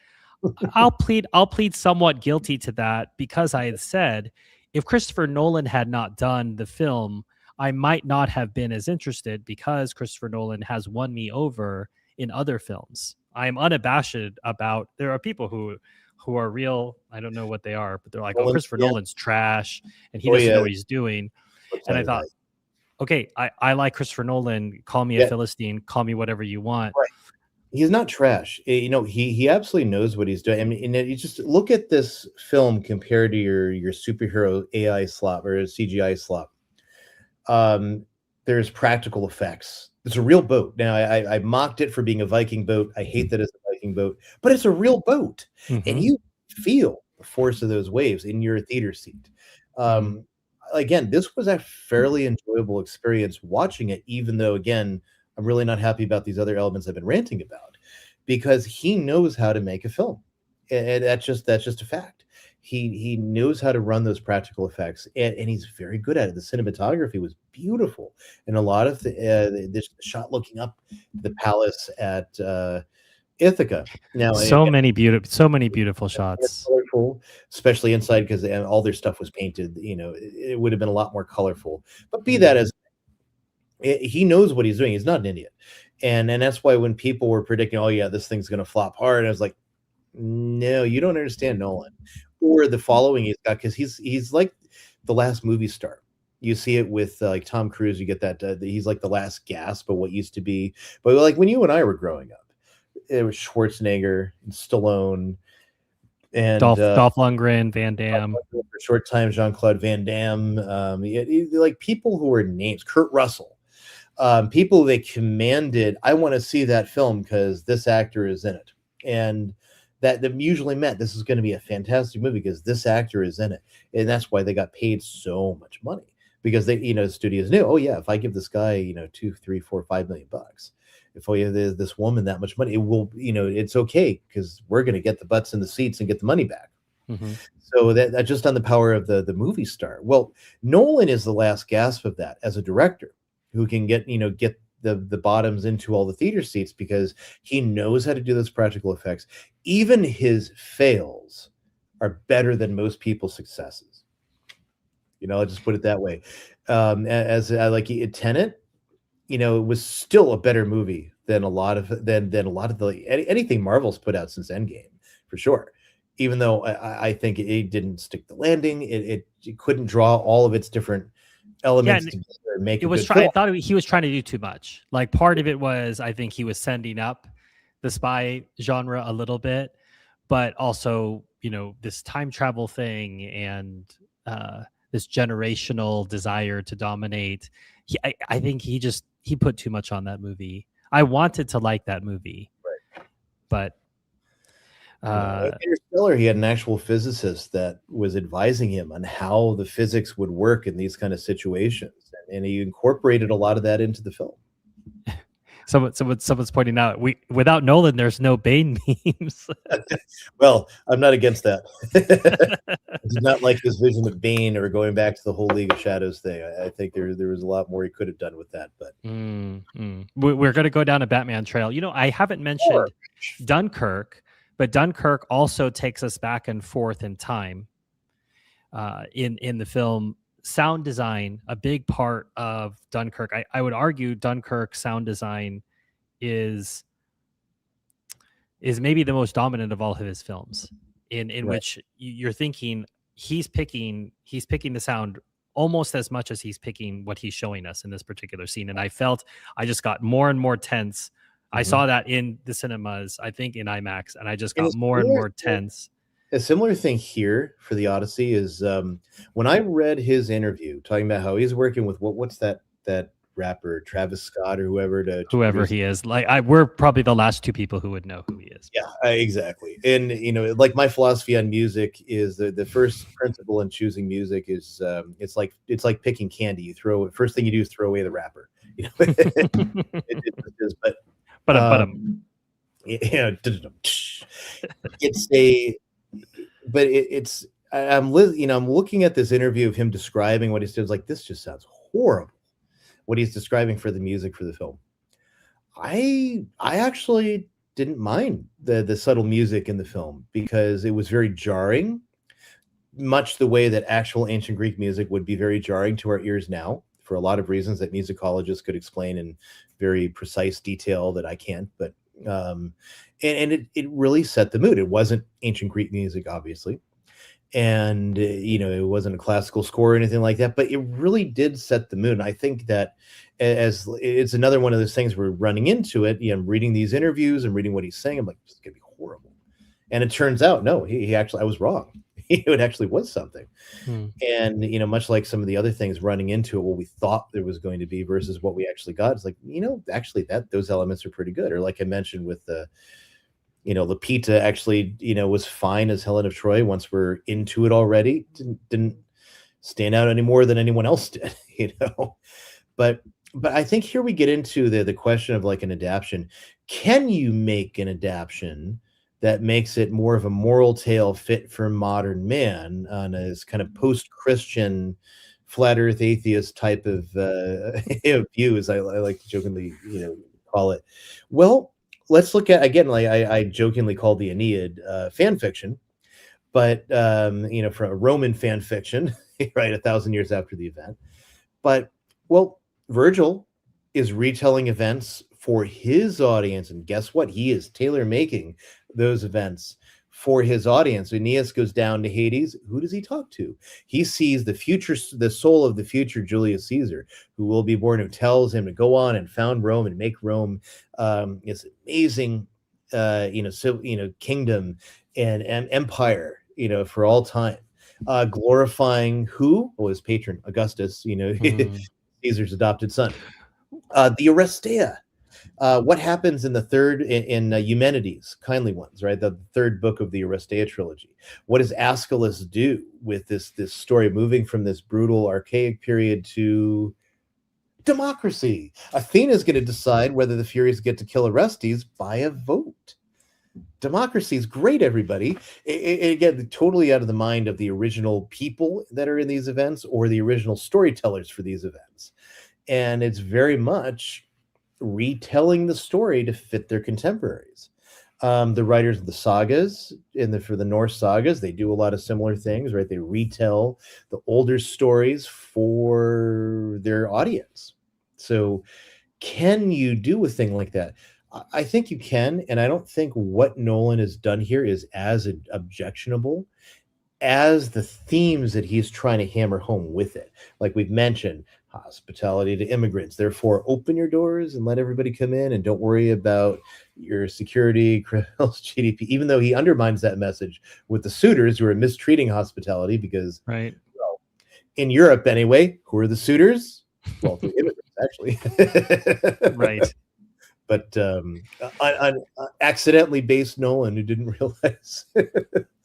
Speaker 1: I'll plead somewhat guilty to that, because I had said, if Christopher Nolan had not done the film, I might not have been as interested, because Christopher Nolan has won me over in other films. I'm unabashed about, there are people who are real, I don't know what they are, but they're like, oh, Christopher Nolan's trash and he doesn't know what he's doing. And I thought, okay, I like Christopher Nolan. Call me a Philistine. Call me whatever you want. Right.
Speaker 2: He's not trash. He absolutely knows what he's doing. I mean, you just look at this film compared to your superhero AI slop or CGI slop. there's practical effects. It's a real boat. Now, I mocked it for being a Viking boat. I hate that it's a Viking boat, but it's a real boat, and
Speaker 1: Mm-hmm.
Speaker 2: you feel the force of those waves in your theater seat.
Speaker 1: Mm.
Speaker 2: Um, Again, this was a fairly enjoyable experience watching it, even though, again, I'm really not happy about these other elements I've been ranting about, because he knows how to make a film, and that's just a fact. He knows how to run those practical effects, and he's very good at it. The cinematography was beautiful, and a lot of the shot looking up the palace at Ithaca. Now,
Speaker 1: So many beautiful shots.
Speaker 2: colorful, especially inside because all their stuff was painted. It would have been a lot more colorful. But be that as he knows what he's doing. He's not an idiot, and that's why when people were predicting, oh yeah, this thing's gonna flop hard, I was like, no, you don't understand Nolan or the following he's got, because he's like the last movie star. You see it with like Tom Cruise. You get that he's like the last gasp of what used to be. But like when you and I were growing up, it was Schwarzenegger and Stallone and
Speaker 1: Dolph Lundgren, Van Damme.
Speaker 2: for a short time Jean-Claude Van Damme, like people who were names, Kurt Russell, people they commanded. I want to see that film because this actor is in it, and that usually meant this is going to be a fantastic movie because this actor is in it, and that's why they got paid so much money, because the studios knew, oh yeah, if I give this guy $2, $3, $4, $5 million, if we have this woman that much money, it will, it's okay because we're going to get the butts in the seats and get the money back.
Speaker 1: Mm-hmm.
Speaker 2: So that just on the power of the movie star. Well, Nolan is the last gasp of that as a director, who can get the bottoms into all the theater seats because he knows how to do those practical effects. Even his fails are better than most people's successes. I'll just put it that way. As I like Tenet, it was still a better movie than a lot of anything Marvel's put out since Endgame, for sure. Even though I think it didn't stick the landing, it couldn't draw all of its different elements together and make a good film.
Speaker 1: I thought he was trying to do too much. Like part of it was, I think he was sending up the spy genre a little bit, but also this time travel thing and this generational desire to dominate. I think he put too much on that movie. I wanted to like that movie,
Speaker 2: right,
Speaker 1: but
Speaker 2: Interstellar, he had an actual physicist that was advising him on how the physics would work in these kind of situations, and he incorporated a lot of that into the film.
Speaker 1: Someone's pointing out, without Nolan, there's no Bane memes.
Speaker 2: Well, I'm not against that. I did not like his vision of Bane or going back to the whole League of Shadows thing. I think there was a lot more he could have done with that. But
Speaker 1: we're going to go down a Batman trail. I haven't mentioned Dunkirk, but Dunkirk also takes us back and forth in time. In the film, sound design, a big part of Dunkirk. I would argue Dunkirk sound design is maybe the most dominant of all of his films, in right, which you're thinking he's picking the sound almost as much as he's picking what he's showing us in this particular scene. And I felt I just got more and more tense. I saw that in the cinemas, I think in IMAX, and I just got more and more tense.
Speaker 2: A similar thing here for the Odyssey is when I read his interview talking about how he's working with what's that rapper, Travis Scott or whoever
Speaker 1: he is. Like we're probably the last two people who would know who he is.
Speaker 2: Yeah, exactly. And like my philosophy on music is the first principle in choosing music is it's like picking candy. First thing you do is throw away the wrapper. I'm looking at this interview of him describing what he says, like, this just sounds horrible, what he's describing for the music for the film. I actually didn't mind the subtle music in the film because it was very jarring, much the way that actual ancient Greek music would be very jarring to our ears now, for a lot of reasons that musicologists could explain in very precise detail that I can't. But and it really set the mood. It wasn't ancient Greek music, obviously, and it wasn't a classical score or anything like that, but it really did set the mood. And I think that as it's another one of those things we're running into it, reading these interviews and reading what he's saying, I'm like, this is gonna be horrible. And it turns out, no, he actually, I was wrong. It actually was something.
Speaker 1: Hmm.
Speaker 2: And, much like some of the other things running into it, what we thought there was going to be versus what we actually got, it's like, actually those elements are pretty good. Or like I mentioned with the, Lupita actually, was fine as Helen of Troy once we're into it already. Didn't stand out any more than anyone else did, But I think here we get into the question of like an adaptation. Can you make an adaptation that makes it more of a moral tale fit for modern man on a kind of post-Christian flat earth atheist type of view, as I like to jokingly, call it? Well, let's look at, again, like I jokingly called the Aeneid fan fiction, but from a Roman fan fiction, right, 1,000 years after the event. But well, Virgil is retelling events for his audience, and guess what? He is tailor making those events for his audience. Aeneas goes down to Hades. Who does he talk to? He sees the future, the soul of the future Julius Caesar, who will be born, who tells him to go on and found Rome and make Rome this amazing, kingdom and empire, for all time. Glorifying who? Well, his patron Augustus, Caesar's adopted son. The Orestea. What happens in the third in Eumenides, Kindly Ones, right? The third book of the Orestea trilogy. What does Aeschylus do with this story, moving from this brutal, archaic period to democracy? Athena is going to decide whether the Furies get to kill Orestes by a vote. Democracy is great, everybody. Again, totally out of the mind of the original people that are in these events or the original storytellers for these events. And it's very much retelling the story to fit their contemporaries. The writers of the sagas for the Norse sagas, they do a lot of similar things, right? They retell the older stories for their audience. So can you do a thing like that? I think you can, and I don't think what Nolan has done here is as objectionable as the themes that he's trying to hammer home with it. Like we've mentioned, hospitality to immigrants. Therefore, open your doors and let everybody come in, and don't worry about your security, criminals, GDP, even though he undermines that message with the suitors who are mistreating hospitality because,
Speaker 1: right.
Speaker 2: Well, in Europe anyway, who are the suitors? Well, the immigrants, actually.
Speaker 1: Right.
Speaker 2: But on accidentally based Nolan, who didn't realize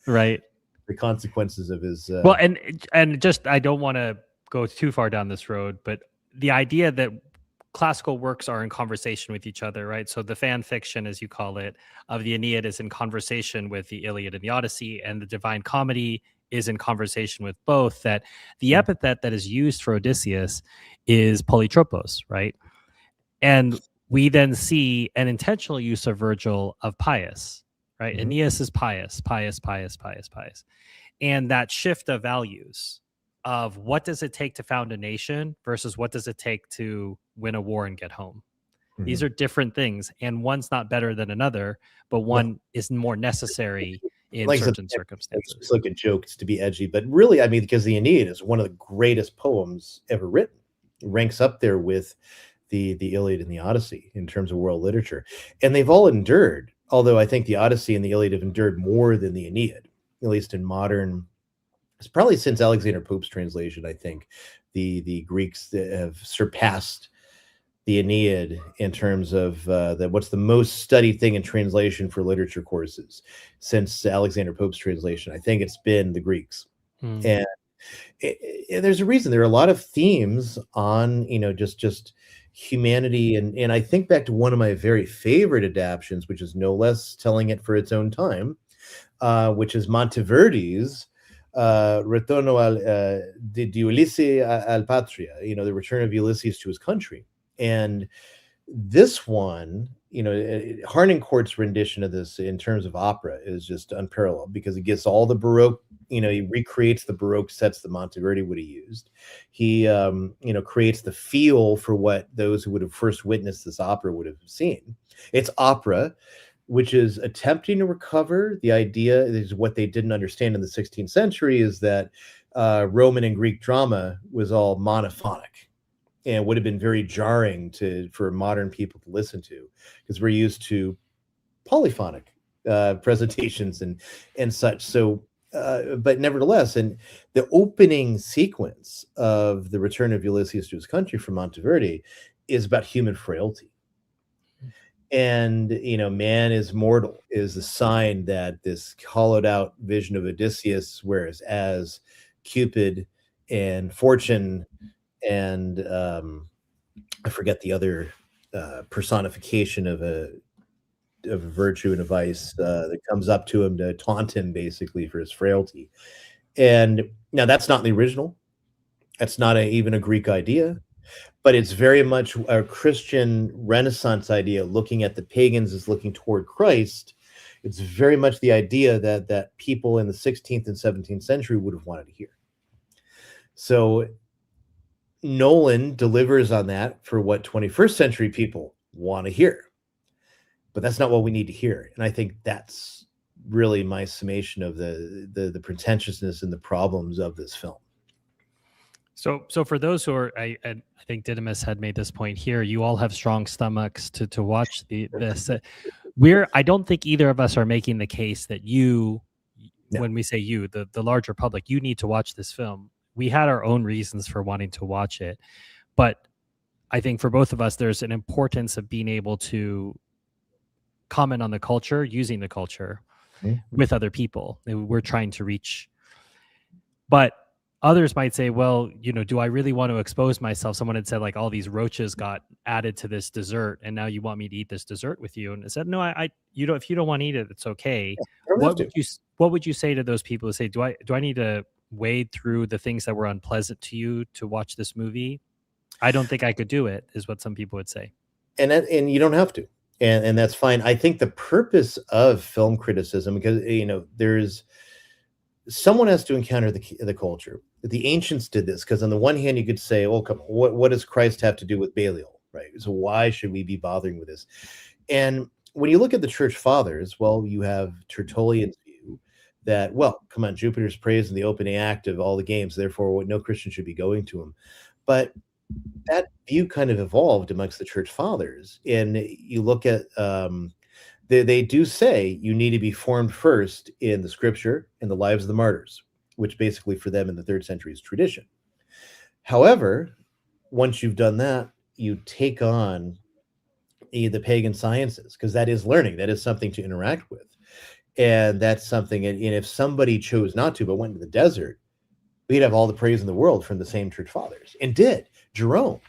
Speaker 1: right
Speaker 2: the consequences of his.
Speaker 1: Well, and just I don't want to go too far down this road, but the idea that classical works are in conversation with each other, right? So the fan fiction, as you call it, of the Aeneid is in conversation with the Iliad and the Odyssey, and the Divine Comedy is in conversation with both. That the epithet that is used for Odysseus is polytropos, right? And we then see an intentional use of Virgil of pious, right? Mm-hmm. Aeneas is pious. And that shift of values of what does it take to found a nation versus what does it take to win a war and get home. Mm-hmm. These are different things, and one's not better than another, but one is more necessary in certain circumstances.
Speaker 2: It's like a joke, it's to be edgy, but really, I mean, because the Aeneid is one of the greatest poems ever written. It ranks up there with the Iliad and the Odyssey in terms of world literature. And they've all endured, although I think the Odyssey and the Iliad have endured more than the Aeneid, at least in modern. It's probably since Alexander Pope's translation, I think, the Greeks have surpassed the Aeneid in terms of what's the most studied thing in translation for literature courses since Alexander Pope's translation. I think it's been the Greeks. And there's a reason. There are a lot of themes on, just humanity. And I think back to one of my very favorite adaptions, which is no less telling it for its own time, which is Monteverdi's Retorno di Ulisse al Patria, the return of Ulysses to his country. And this one, Harnoncourt's rendition of this in terms of opera is just unparalleled because it gets all the Baroque, he recreates the Baroque sets that Monteverdi would have used. He, creates the feel for what those who would have first witnessed this opera would have seen. It's opera, which is attempting to recover the idea, is what they didn't understand in the 16th century, is that Roman and Greek drama was all monophonic. And would have been very jarring for modern people to listen to because we're used to polyphonic presentations and such. So but nevertheless, and the opening sequence of the return of Ulysses to his country from Monteverde is about human frailty. And man is mortal is the sign that this hollowed out vision of Odysseus, whereas as Cupid and Fortune and I forget the other personification of a virtue and a vice that comes up to him to taunt him basically for his frailty. And now that's not in the original. That's not even a Greek idea, but it's very much a Christian Renaissance idea, looking at the pagans as looking toward Christ. It's very much the idea that people in the 16th and 17th century would have wanted to hear. So Nolan delivers on that for what 21st century people want to hear. But that's not what we need to hear. And I think that's really my summation of the pretentiousness and the problems of this film.
Speaker 1: So for those who are, I think Didymus had made this point here. You all have strong stomachs to watch this. I don't think either of us are making the case that you, when we say you, the larger public, you need to watch this film. We had our own reasons for wanting to watch it, but I think for both of us, there's an importance of being able to comment on the culture, using the culture with other people. We're trying to reach, but others might say, well, do I really want to expose myself? Someone had said like all these roaches got added to this dessert and now you want me to eat this dessert with you. And I said, no, if you don't want to eat it, it's okay. What would you say to those people who say, do I need to wade through the things that were unpleasant to you to watch this movie? I don't think I could do it, is what some people would say.
Speaker 2: And you don't have to. And that's fine. I think the purpose of film criticism, because there's someone has to encounter the culture. The ancients did this because on the one hand you could say, oh, come on, what does Christ have to do with Belial, right? So why should we be bothering with this? And when you look at the church fathers, well, you have Tertullian's view that, well, come on, Jupiter's praised in the opening act of all the games, therefore no Christian should be going to him. But that view kind of evolved amongst the church fathers. And you look at, they do say you need to be formed first in the scripture and the lives of the martyrs, which basically for them in the 3rd century is tradition. However, once you've done that, you take on the pagan sciences, because that is learning. That is something to interact with. And that's something, and if somebody chose not to, but went to the desert, we'd have all the praise in the world from the same church fathers, and did. Jerome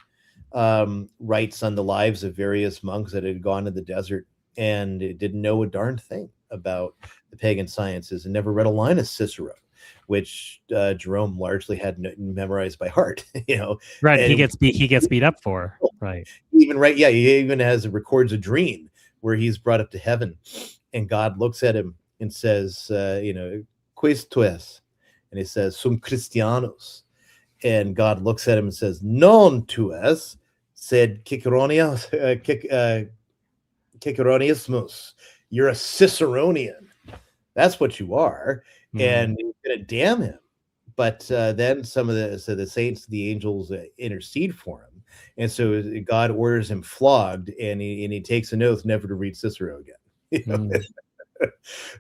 Speaker 2: writes on the lives of various monks that had gone to the desert and didn't know a darn thing about the pagan sciences and never read a line of Cicero, which Jerome largely had memorized by heart.
Speaker 1: Right? And he gets beat up for, right?
Speaker 2: He even records a dream where he's brought up to heaven, and God looks at him and says, "Quis tu es?" And he says, "Sum Christianos." And God looks at him and says, "Non tu es, sed Ciceronismus. You're a Ciceronian. That's what you are." And he's going to damn him. But then some of the saints, the angels intercede for him. And so God orders him flogged, and he takes an oath never to read Cicero again.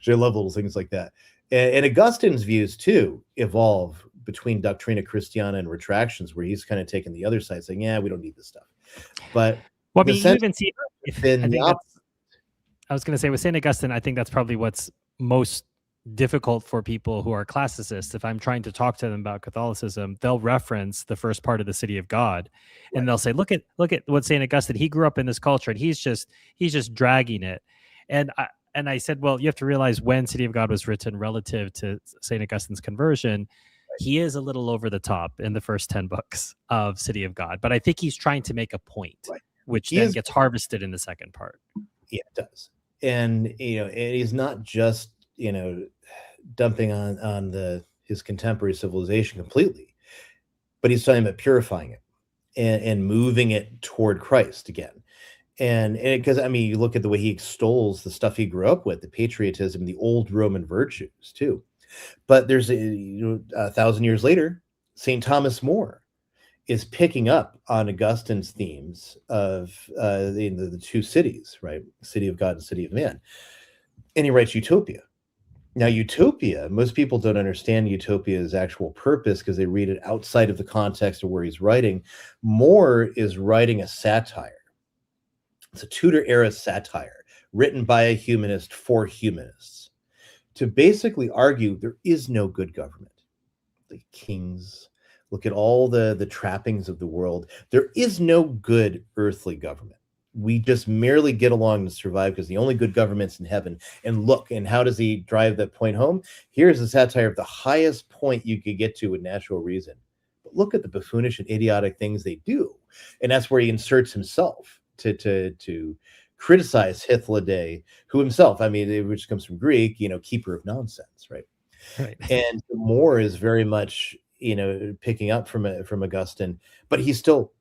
Speaker 2: So I love little things like that. And Augustine's views, too, evolve between Doctrina Christiana and Retractions, where he's kind of taking the other side, saying, yeah, we don't need this stuff. But
Speaker 1: well, I mean, you even see, I was going to say with St. Augustine, I think that's probably what's most difficult for people who are classicists. If I'm trying to talk to them about Catholicism, they'll reference the first part of the City of God, and they'll say, look at what St. Augustine, he grew up in this culture, and he's just dragging it. And I said, well, you have to realize when City of God was written relative to St. Augustine's conversion, he is a little over the top in the first 10 books of City of God. But I think he's trying to make a point, which then gets harvested in the second part.
Speaker 2: Yeah, it does. And, he's not just, dumping on his contemporary civilization completely, but he's talking about purifying it and moving it toward Christ again. And because, you look at the way he extols the stuff he grew up with, the patriotism, the old Roman virtues too. But there's 1,000 years later, St. Thomas More is picking up on Augustine's themes of the two cities, right? City of God and City of Man. And he writes Utopia. Now, Utopia, most people don't understand Utopia's actual purpose because they read it outside of the context of where he's writing. Moore is writing a satire. It's a Tudor era satire written by a humanist for humanists to basically argue there is no good government. The kings, look at all the trappings of the world. There is no good earthly government. We just merely get along to survive because the only good government's in heaven. And look, and how does he drive that point home? Here's a satire of the highest point you could get to with natural reason. But look at the buffoonish and idiotic things they do. And that's where he inserts himself to criticize Hythloday, who himself, I mean, which comes from Greek, keeper of nonsense, right?
Speaker 1: Right.
Speaker 2: And Moore is very much, picking up from Augustine, but he still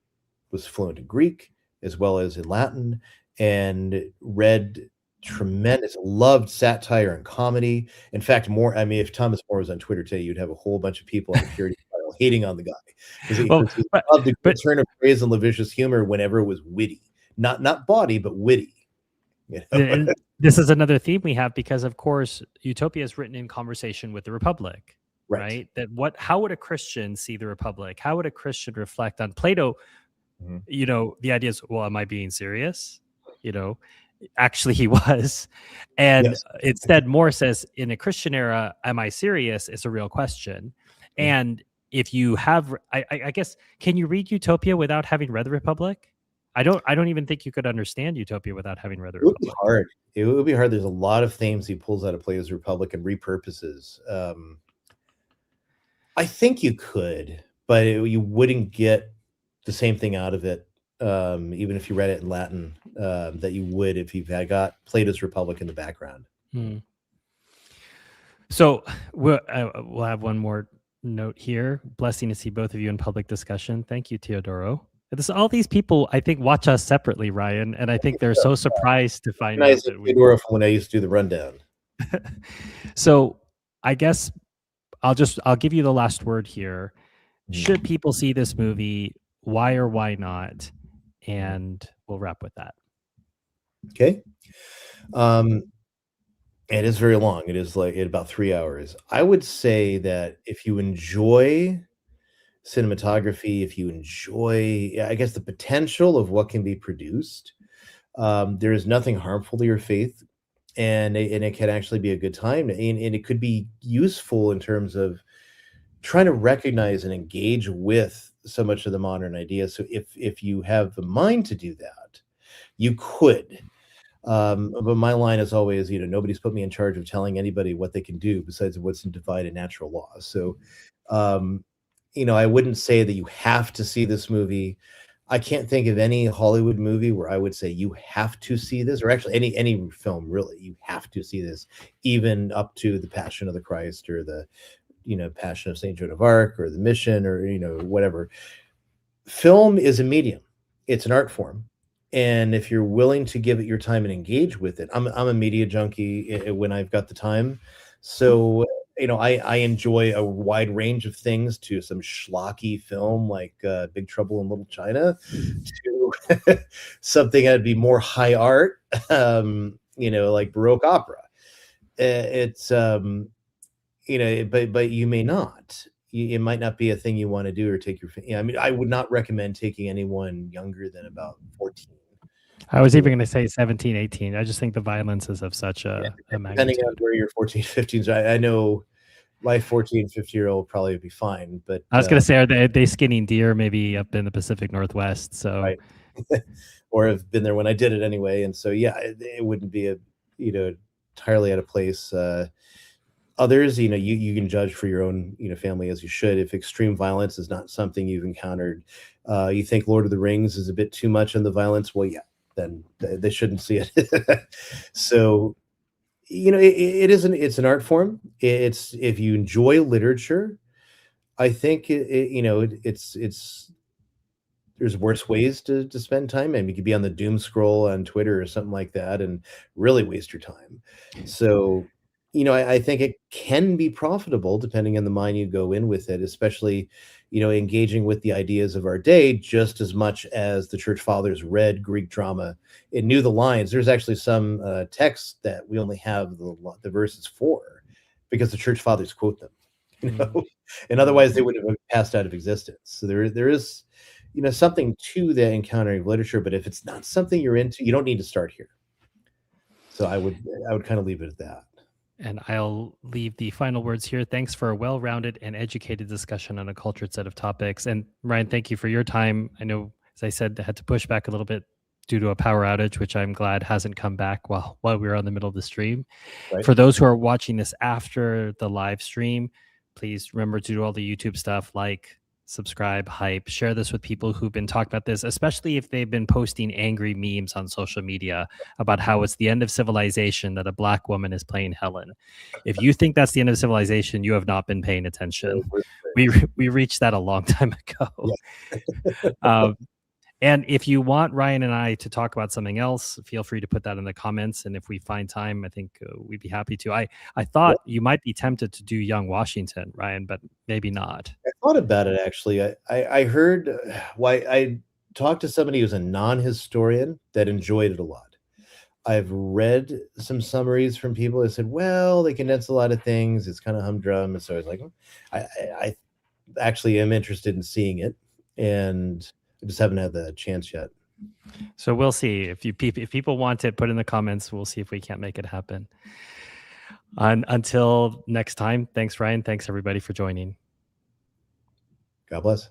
Speaker 2: was fluent in Greek as well as in Latin, and read tremendous, loved satire and comedy. In fact, Moore, I mean, if Thomas More was on Twitter today, you'd have a whole bunch of people on the purity file hating on the guy because
Speaker 1: Well,
Speaker 2: he
Speaker 1: but
Speaker 2: loved the
Speaker 1: but
Speaker 2: turn of phrase and lascivious humor whenever it was witty, not bawdy, but witty.
Speaker 1: and this is another theme we have because, of course, Utopia is written in conversation with the Republic,
Speaker 2: Right.
Speaker 1: right? How would a Christian see the Republic? How would a Christian reflect on Plato?
Speaker 2: Mhm.
Speaker 1: The idea is, well, am I being serious? Actually, he was. And
Speaker 2: Yes.
Speaker 1: instead, Moore says, in a Christian era, am I serious? It's a real question.
Speaker 2: Mhm.
Speaker 1: And if you have, I guess, can you read Utopia without having read the Republic? I don't even think you could understand Utopia without having read the
Speaker 2: It would be
Speaker 1: Republic.
Speaker 2: hard. It would be hard. There's a lot of themes he pulls out of Plato's Republic and repurposes. I think you could, but you wouldn't get the same thing out of it, even if you read it in Latin, that you would if you had got Plato's Republic in the background.
Speaker 1: Hmm. So we'll have one more note here. Blessing to see both of you in public discussion. Thank you, Teodoro. All these people, I think, watch us separately, Ryan, and I think they're so surprised to find out that we.
Speaker 2: Theodora from when I used to do the rundown.
Speaker 1: So I guess I'll give you the last word here. Should people see this movie? Why or why not? And we'll wrap with that.
Speaker 2: Okay. It is very long. It is like about 3 hours. I would say that if you enjoy cinematography, if you enjoy, I guess, the potential of what can be produced, there is nothing harmful to your faith, and it can actually be a good time, and it could be useful in terms of trying to recognize and engage with so much of the modern ideas. So if you have the mind to do that, you could. But my line is always, nobody's put me in charge of telling anybody what they can do besides what's in divine and natural law. So, I wouldn't say that you have to see this movie. I can't think of any Hollywood movie where I would say you have to see this, or actually any film really, you have to see this, even up to the Passion of the Christ or the, Passion of Saint Joan of Arc or the Mission or whatever. Film is a medium; it's an art form. And if you're willing to give it your time and engage with it, I'm a media junkie when I've got the time. So, I enjoy a wide range of things, to some schlocky film like Big Trouble in Little China, to something that'd be more high art, like Baroque opera. It's, but you may not. It might not be a thing you want to do or take your. I mean, I would not recommend taking anyone younger than about 14.
Speaker 1: I was even going to say 17, 18. I just think the violence is of such a
Speaker 2: Depending
Speaker 1: magnitude.
Speaker 2: on where you're 14, 15. So I know my 14, 15-year-old probably would be fine, but
Speaker 1: I was going to say, are they skinning deer maybe up in the Pacific Northwest? So,
Speaker 2: right. Or have been there when I did it anyway. And so, yeah, it wouldn't be entirely out of place. Others, you can judge for your own, family as you should. If extreme violence is not something you've encountered, you think Lord of the Rings is a bit too much on the violence, well, yeah, then they shouldn't see it. So, it's an art form. It's, if you enjoy literature, I think it's there's worse ways to spend time. And you could be on the doom scroll on Twitter or something like that and really waste your time. So, I think it can be profitable depending on the mind you go in with it, especially, engaging with the ideas of our day just as much as the church fathers read Greek drama and knew the lines. There's actually some texts that we only have the verses for. because the church fathers quote them, you know,
Speaker 1: Mm.
Speaker 2: and otherwise they would have passed out of existence. So there is, something to the encountering literature, but if it's not something you're into, you don't need to start here. So I would kind of leave it at that.
Speaker 1: And I'll leave the final words here. Thanks for a well rounded and educated discussion on a cultured set of topics. And Ryan, thank you for your time. I know, as I said, I had to push back a little bit due to a power outage, which I'm glad hasn't come back while we were on the middle of the stream.
Speaker 2: Right.
Speaker 1: For those who are watching this after the live stream, please remember to do all the YouTube stuff, like, subscribe, hype, share this with people who've been talking about this, especially if they've been posting angry memes on social media about how it's the end of civilization that a Black woman is playing Helen. If you think that's the end of civilization, you have not been paying attention. We reached that a long time ago.
Speaker 2: Yeah.
Speaker 1: And if you want Ryan and I to talk about something else, feel free to put that in the comments. And if we find time, I think we'd be happy to. I thought you might be tempted to do Young Washington, Ryan, but maybe not.
Speaker 2: I thought about it actually. I heard why I talked to somebody who's a non-historian that enjoyed it a lot. I've read some summaries from people that said, well, they condense a lot of things. It's kind of humdrum. And so I was like, I actually am interested in seeing it, and I just haven't had the chance yet.
Speaker 1: So we'll see. If people want it, put in the comments. We'll see if we can't make it happen. Until next time, thanks, Ryan. Thanks, everybody, for joining.
Speaker 2: God bless.